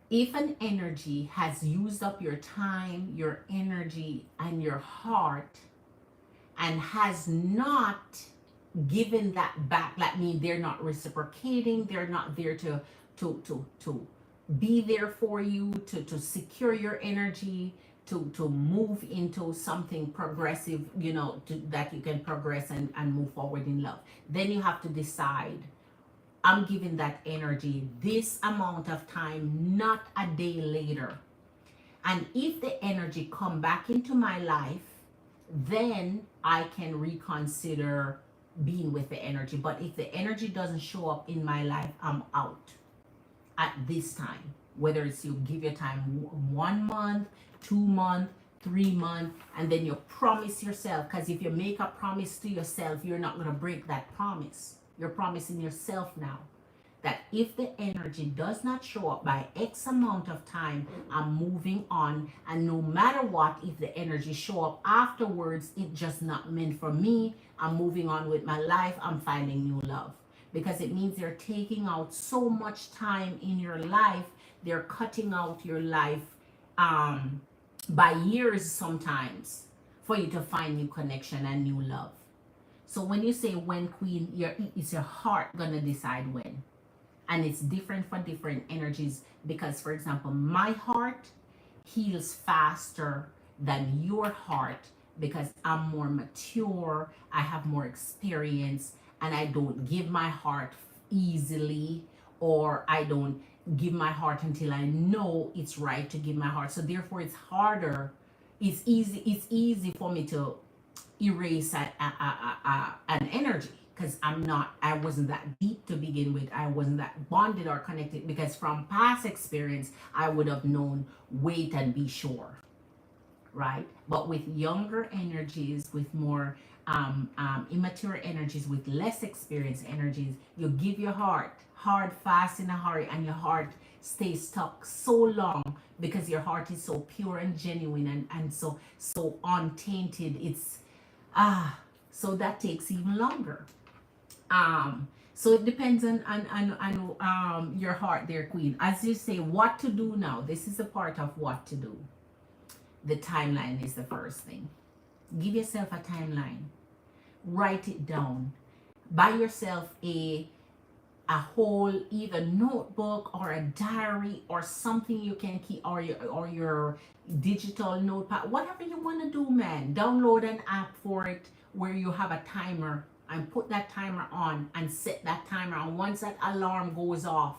If an energy has used up your time, your energy, and your heart, and has not given that back, that means they're not reciprocating, they're not there to be there for you, to secure your energy, to move into something progressive, that you can progress and move forward in love. Then you have to decide, I'm giving that energy this amount of time, not a day later. And if the energy come back into my life, then I can reconsider being with the energy. But if the energy doesn't show up in my life, I'm out at this time. Whether it's you give your time 1 month, 2 months, 3 months, and then you promise yourself, because if you make a promise to yourself, you're not going to break that promise. You're promising yourself now that if the energy does not show up by X amount of time, I'm moving on. And no matter what, if the energy show up afterwards, it just not meant for me. I'm moving on with my life. I'm finding new love. Because it means they're taking out so much time in your life. They're cutting out your life by years sometimes for you to find new connection and new love. So when you say when, Queen, it's your heart gonna decide when. And it's different for different energies because, for example, my heart heals faster than your heart because I'm more mature, I have more experience, and I don't give my heart easily, or I don't give my heart until I know it's right to give my heart. So therefore it's harder. It's easy for me to erase an energy because I wasn't that deep to begin with. I wasn't that bonded or connected because from past experience I would have known, wait and be sure, right? But with younger energies, with more immature energies, with less experienced energies, you give your heart hard, fast, in a hurry, and your heart stays stuck so long because your heart is so pure and genuine and so untainted. It's so that takes even longer. So it depends on your heart there, Queen. As you say, what to do now. This is the part of what to do. The timeline is the first thing. Give yourself a timeline. Write it down. Buy yourself a whole either notebook or a diary or something you can keep, or your digital notepad, whatever you want to do, man. Download an app for it where you have a timer and put that timer on and set that timer. And once that alarm goes off,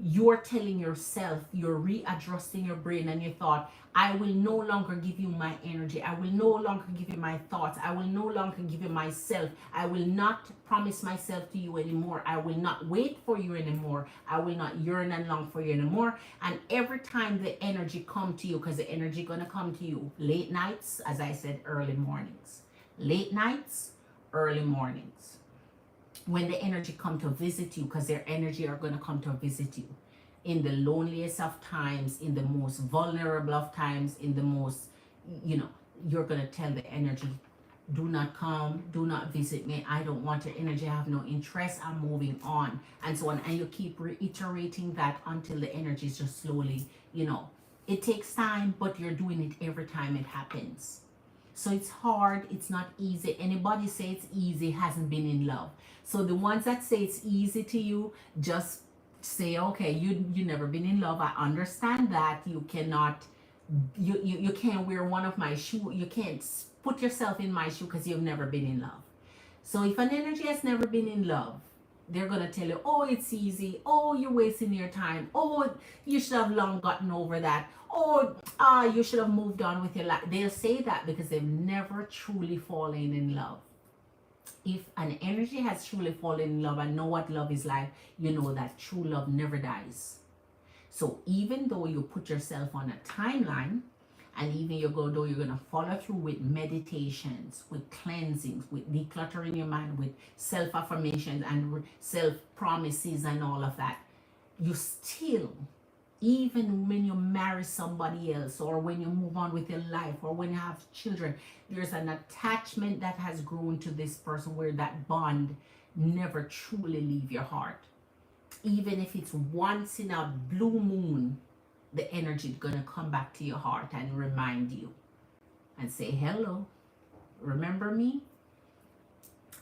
you're telling yourself, you're readjusting your brain and your thought, I will no longer give you my energy. I will no longer give you my thoughts. I will no longer give you myself. I will not promise myself to you anymore. I will not wait for you anymore. I will not yearn and long for you anymore. And every time the energy come to you, because the energy gonna come to you late nights, as I said, early mornings. Late nights, early mornings. When the energy come to visit you, because their energy are going to come to visit you in the loneliest of times, in the most vulnerable of times, in the most, you're going to tell the energy, do not come, do not visit me, I don't want your energy, I have no interest, I'm moving on, and so on. And you keep reiterating that until the energy is just slowly, it takes time, but you're doing it every time it happens. So it's hard, it's not easy. Anybody say it's easy hasn't been in love. So the ones that say it's easy to you, just say, okay, you never been in love. I understand that. You cannot, you can't wear one of my shoes. You can't put yourself in my shoe because you've never been in love. So if an energy has never been in love, they're going to tell you, oh, it's easy. Oh, you're wasting your time. Oh, you should have long gotten over that. Oh, you should have moved on with your life. They'll say that because they've never truly fallen in love. If an energy has truly fallen in love and know what love is like, you know that true love never dies. So even though you put yourself on a timeline, and even though you're going to follow through with meditations, with cleansings, with decluttering your mind, with self-affirmations and self-promises and all of that, you still, even when you marry somebody else, or when you move on with your life, or when you have children, there's an attachment that has grown to this person where that bond never truly leave your heart. Even if it's once in a blue moon, the energy is going to come back to your heart and remind you and say, hello, remember me?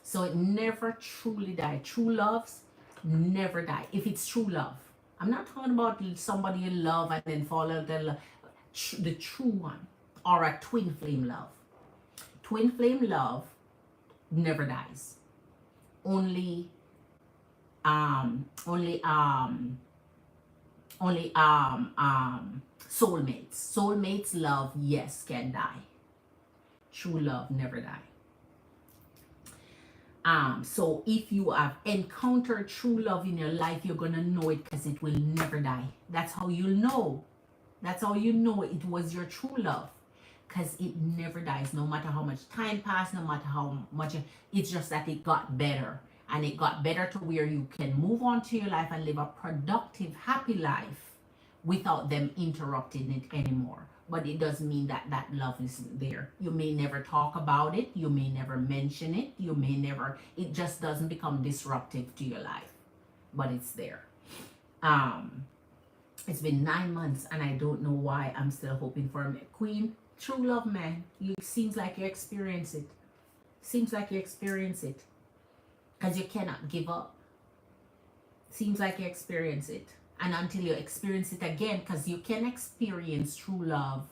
So it never truly dies. True loves never die. If it's true love. I'm not talking about somebody you love and then fall out of love. The true one, or a twin flame love. Twin flame love never dies. Only soulmates. Soulmates love, yes, can die. True love never die. So if you have encountered true love in your life, you're gonna know it because it will never die. That's how you'll know. That's how you know it was your true love, because it never dies. No matter how much time passed, no matter how much, it's just that it got better. and it got better to where you can move on to your life and live a productive, happy life without them interrupting it anymore. But it doesn't mean that that love isn't there. You may never talk about it, you may never mention it, you may never, it just doesn't become disruptive to your life, but it's there. um it's been 9 months and I don't know why I'm still hoping for a queen. True love, man, you seems like you experience it. Seems like you experience it because you cannot give up. Seems like you experience it. And until you experience it again, because you can experience true love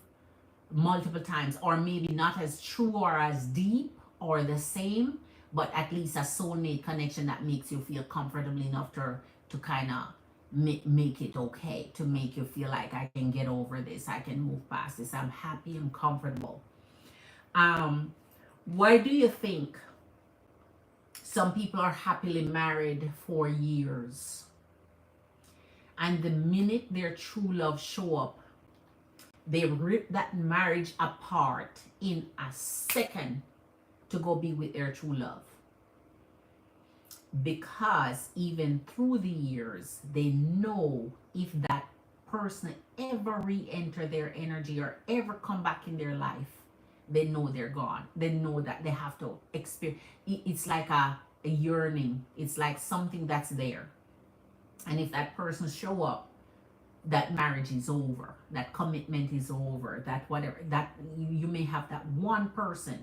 multiple times, or maybe not as true or as deep or the same, but at least a soulmate connection that makes you feel comfortable enough to kind of make it okay, to make you feel like I can get over this, I can move past this, I'm happy, I'm comfortable. Why do you think some people are happily married for years, and the minute their true love show up, they rip that marriage apart in a second to go be with their true love? Because even through the years, they know if that person ever re-enter their energy or ever come back in their life, they know they're gone. They know that they have to experience. It's like a yearning. It's like something that's there. And if that person show up, that marriage is over. That commitment is over. That whatever. That you may have that one person.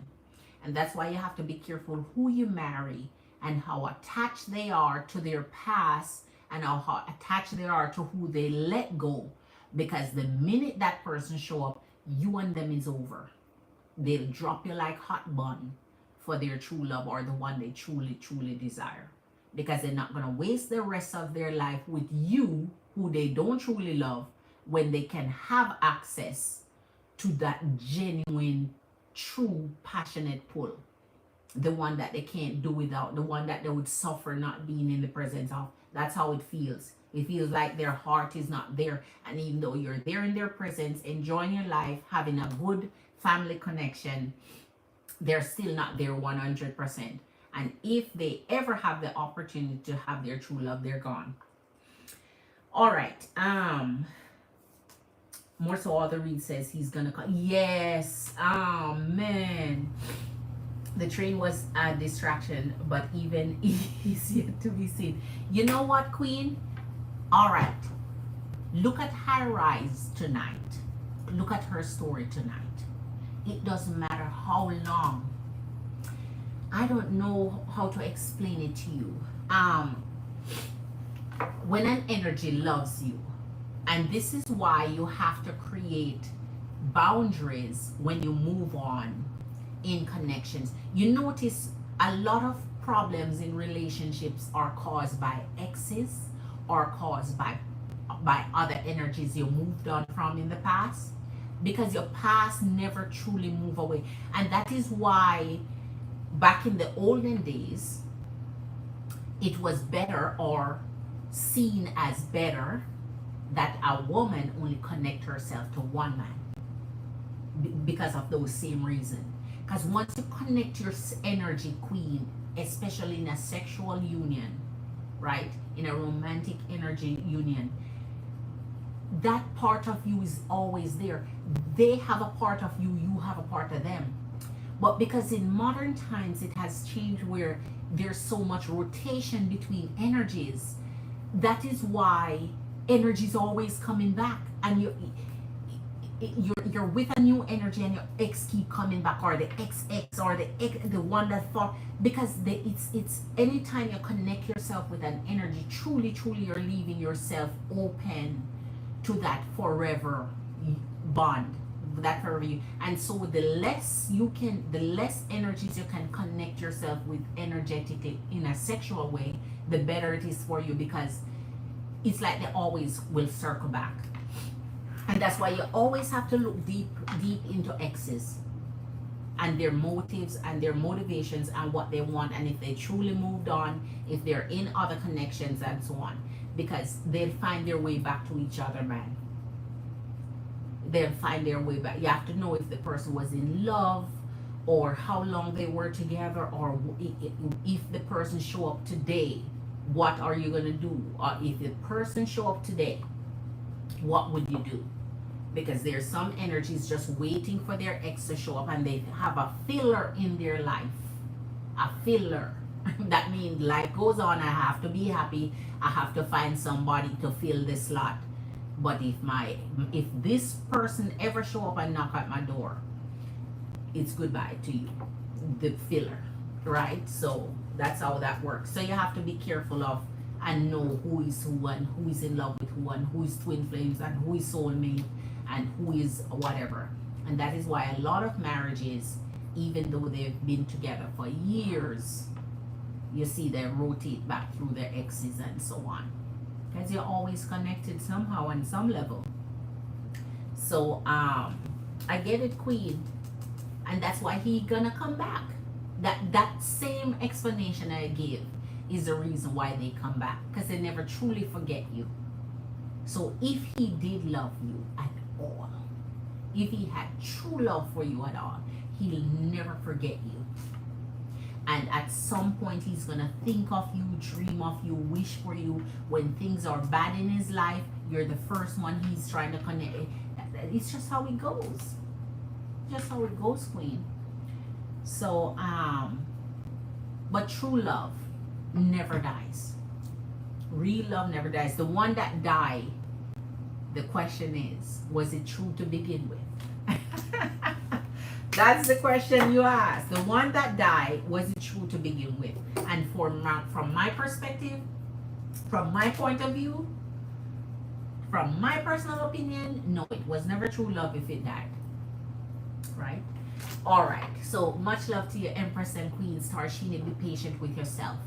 And that's why you have to be careful who you marry and how attached they are to their past and how attached they are to who they let go. Because the minute that person show up, you and them is over. They'll drop you like hot bun for their true love or the one they truly, truly desire. Because they're not going to waste the rest of their life with you, who they don't truly love, when they can have access to that genuine, true, passionate pull. The one that they can't do without, the one that they would suffer not being in the presence of. That's how it feels. It feels like their heart is not there. And even though you're there in their presence, enjoying your life, having a good family connection, they're still not there 100%. And if they ever have the opportunity to have their true love, they're gone. All right. More so, all the read says he's gonna call. Yes. Oh man. The train was a distraction, but even easier to be seen. You know what, Queen? All right. Look at High Rise tonight. Look at her story tonight. It doesn't matter how long. I don't know how to explain it to you. When an energy loves you, and this is why you have to create boundaries when you move on in connections. You notice a lot of problems in relationships are caused by exes or caused by other energies you moved on from in the past, because your past never truly move away. And that is why back in the olden days, it was better or seen as better that a woman only connect herself to one man, because of those same reasons. Because once you connect your energy, Queen, especially in a sexual union, right, in a romantic energy union, that part of you is always there. They have a part of you, you have a part of them. But because in modern times it has changed where there's so much rotation between energies, that is why energy is always coming back, and you're with a new energy and your ex keep coming back, or the ex or the one that thought, because it's anytime you connect yourself with an energy, truly you're leaving yourself open to that forever bond, that forever you. And so the less energies you can connect yourself with energetically in a sexual way, the better it is for you, because it's like they always will circle back. And that's why you always have to look deep into exes and their motives and their motivations and what they want, and if they truly moved on, if they're in other connections and so on, because they'll find their way back to each other, man. They'll find their way back. You have to know if the person was in love or how long they were together, or if the person show up today, what are you going to do? Or if the person show up today, what would you do? Because there's some energies just waiting for their ex to show up, and they have a filler in their life. A filler. That means life goes on. I have to be happy. I have to find somebody to fill this slot. But if this person ever show up and knock at my door, it's goodbye to you, the filler, right? So that's how that works. So you have to be careful of and know who is who, and who is in love with who, and who is twin flames, and who is soulmate, and who is whatever. And that is why a lot of marriages, even though they've been together for years, you see they rotate back through their exes and so on, because you're always connected somehow on some level. So I get it, Queen. And that's why he gonna come back. That same explanation I gave is the reason why they come back, because they never truly forget you. So if he did love you at all, if he had true love for you at all, he'll never forget you. And at some point he's gonna think of you, dream of you, wish for you. When things are bad in his life, you're the first one he's trying to connect. It's just how it goes. Just how it goes, Queen. So but true love never dies. Real love never dies. The one that died, the question is, was it true to begin with? That's the question you ask. The one that died, was it true to begin with? And from my perspective, from my point of view, from my personal opinion, no, it was never true love if it died. Right? All right. So much love to your Empress and Queen Star. Sheena, be patient with yourself.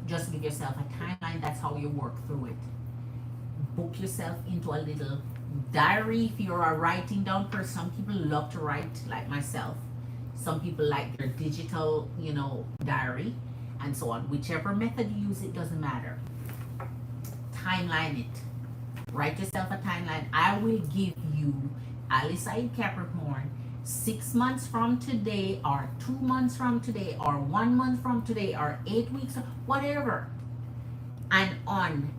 Just give yourself a timeline. That's how you work through it. Book yourself into a little diary. If you're a writing down person, some people love to write, like myself. Some people like their digital, diary, and so on. Whichever method you use, it doesn't matter. Timeline it. Write yourself a timeline. I will give you, Alice in Capricorn, 6 months from today, or 2 months from today, or 1 month from today, or 8 weeks, whatever. And on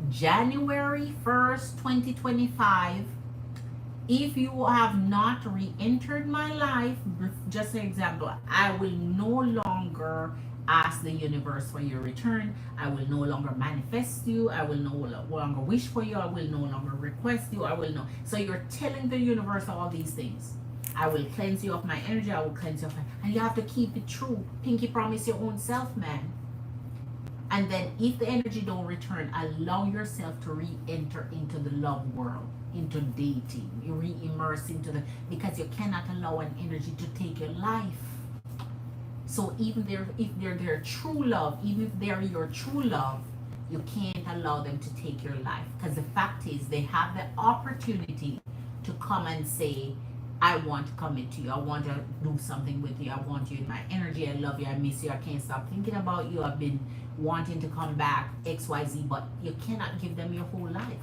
January 1st, 2025, if you have not re-entered my life, just an example, I will no longer ask the universe for your return. I will no longer manifest you. I will no longer wish for you. I will no longer request you. I will no. So you're telling the universe all these things. I will cleanse you of my energy. I will cleanse you of my... And you have to keep it true. Pinky promise your own self, man. And then if the energy don't return, allow yourself to re-enter into the love world, into dating. You re-immerse into the... Because you cannot allow an energy to take your life. So even if they're their true love, even if they're your true love, you can't allow them to take your life. Because the fact is, they have the opportunity to come and say, I want to commit to you. I want to do something with you. I want you in my energy. I love you. I miss you. I can't stop thinking about you. I've been wanting to come back, XYZ, but you cannot give them your whole life.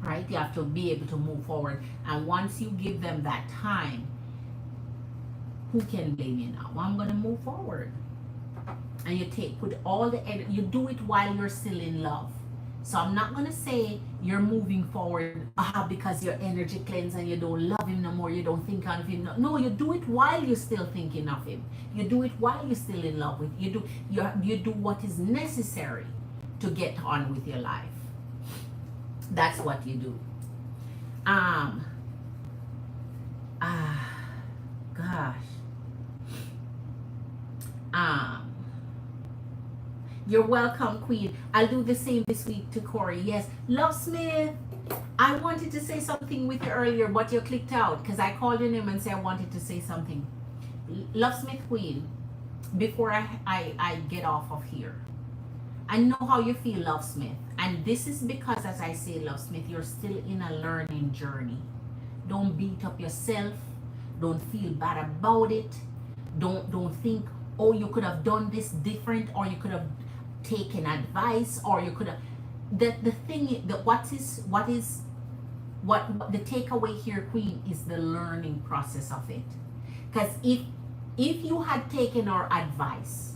Right? You have to be able to move forward. And once you give them that time, who can blame you now? Well, I'm going to move forward. And you put all the energy, you do it while you're still in love. So I'm not going to say you're moving forward because your energy cleansed and you don't love him no more, you don't think of him. No, you do it while you're still thinking of him. You do it while you're still in love with him. You do what is necessary to get on with your life. That's what you do. Gosh. You're welcome, Queen. I'll do the same this week to Corey. Yes. Love Smith, I wanted to say something with you earlier, but you clicked out because I called your name and said I wanted to say something. Love Smith, Queen, before I get off of here, I know how you feel, Love Smith. And this is because, as I say, Love Smith, you're still in a learning journey. Don't beat up yourself. Don't feel bad about it. Don't think, oh, you could have done this different, or you could have taken advice, or you could have... The thing, what the takeaway here, Queen, is the learning process of it. Because if you had taken our advice,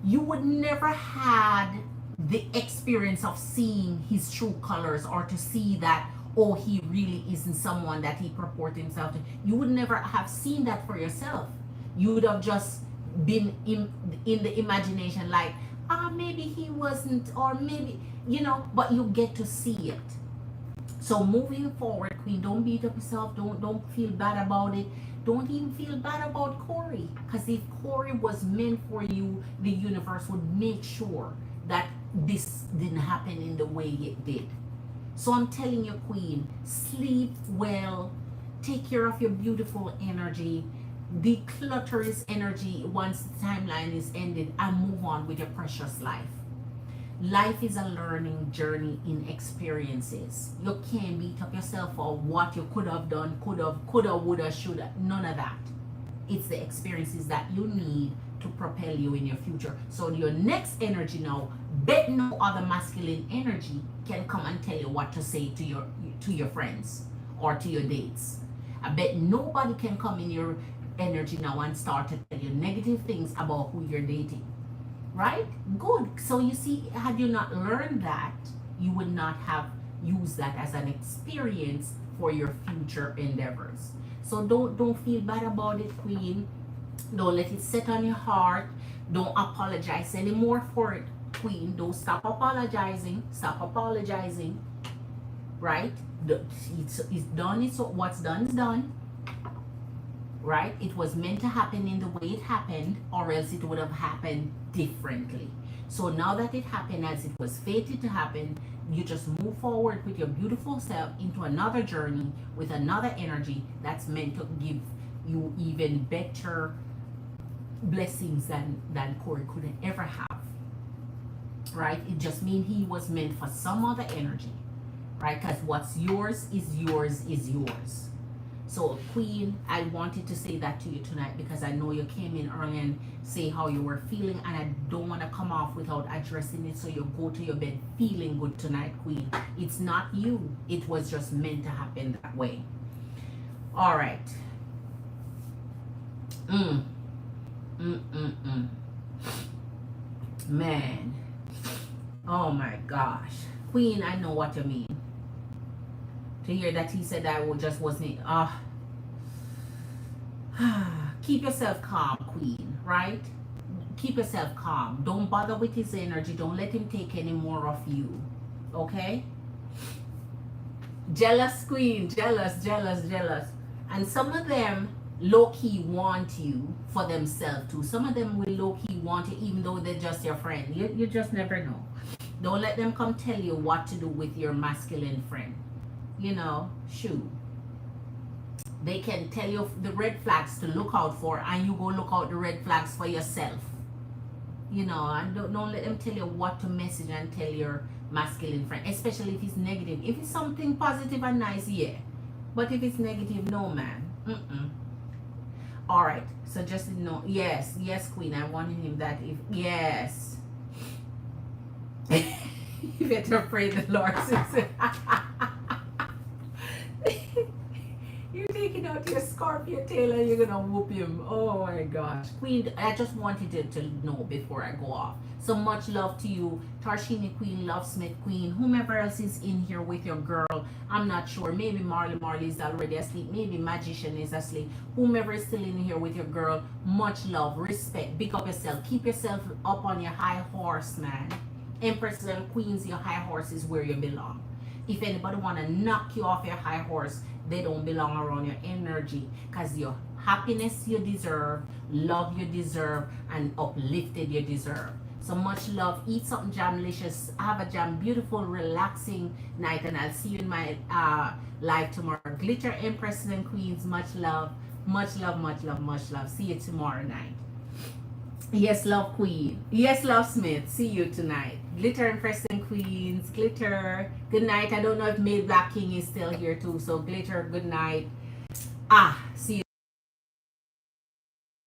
you would never had the experience of seeing his true colors, or to see that, oh, he really isn't someone that he purports himself to. You would never have seen that for yourself. You would have just been in the imagination, like, maybe he wasn't, or maybe, but you get to see it. So moving forward, Queen, don't beat up yourself. Don't feel bad about it. Don't even feel bad about Corey. Because if Corey was meant for you, the universe would make sure that this didn't happen in the way it did. So I'm telling you, Queen, sleep well. Take care of your beautiful energy. Declutter this energy once the timeline is ended, and move on with your precious life. Life is a learning journey in experiences. You can't beat up yourself for what you could have done, coulda, woulda, shoulda. None of that. It's the experiences that you need to propel you in your future. So your next energy now, bet no other masculine energy can come and tell you what to say to your friends or to your dates. I bet nobody can come in your energy now and start to tell you negative things about who you're dating. Right? Good. So you see, had you not learned that, you would not have used that as an experience for your future endeavors. So don't feel bad about it, Queen. Don't let it sit on your heart. Don't apologize anymore for it, Queen. Don't stop apologizing. Stop apologizing. Right? It's done. It's what's done is done. Right? It was meant to happen in the way it happened, or else it would have happened differently. So now that it happened as it was fated to happen, you just move forward with your beautiful self into another journey with another energy that's meant to give you even better blessings than Corey could ever have. Right? It just means he was meant for some other energy. Right? Because what's yours is yours is yours. So, Queen, I wanted to say that to you tonight because I know you came in early and say how you were feeling, and I don't want to come off without addressing it, so you go to your bed feeling good tonight, Queen. It's not you. It was just meant to happen that way. All right. Man. Oh, my gosh. Queen, I know what you mean. To hear that he said I just wasn't. Keep yourself calm, Queen, right? Keep yourself calm. Don't bother with his energy. Don't let him take any more of you. Okay? Jealous, Queen. Jealous. And some of them low-key want you for themselves too. Some of them will low-key want you even though they're just your friend. You just never know. Don't let them come tell you what to do with your masculine friend. Shoot. They can tell you the red flags to look out for, and you go look out the red flags for yourself. And don't let them tell you what to message and tell your masculine friend, especially if it's negative. If it's something positive and nice, yeah. But if it's negative, no, man. All right. So just know, yes, Queen. I wanted him that yes. You better pray the Lord. You're taking out your Scorpio tail and you're gonna whoop him. Oh my gosh. Queen, I just wanted you to know before I go off. So much love to you. Tarshini Queen, Love Smith Queen, whomever else is in here with your girl. I'm not sure. Maybe Marley is already asleep. Maybe Magician is asleep. Whomever is still in here with your girl, much love, respect. Big up yourself. Keep yourself up on your high horse, man. Empresses and Queens, your high horse is where you belong. If anybody want to knock you off your high horse, they don't belong around your energy, because your happiness you deserve, love you deserve, and uplifted you deserve. So much love. Eat something jamlicious. Have a beautiful, relaxing night, and I'll see you in my live tomorrow. Glitter Empresses and Queens, much love. Much love, much love, much love. See you tomorrow night. Yes, love Queen. Yes, love Smith. See you tonight. Glitter Empress and Queens. Glitter. Good night. I don't know if Made Black King is still here too. So Glitter, good night. See you.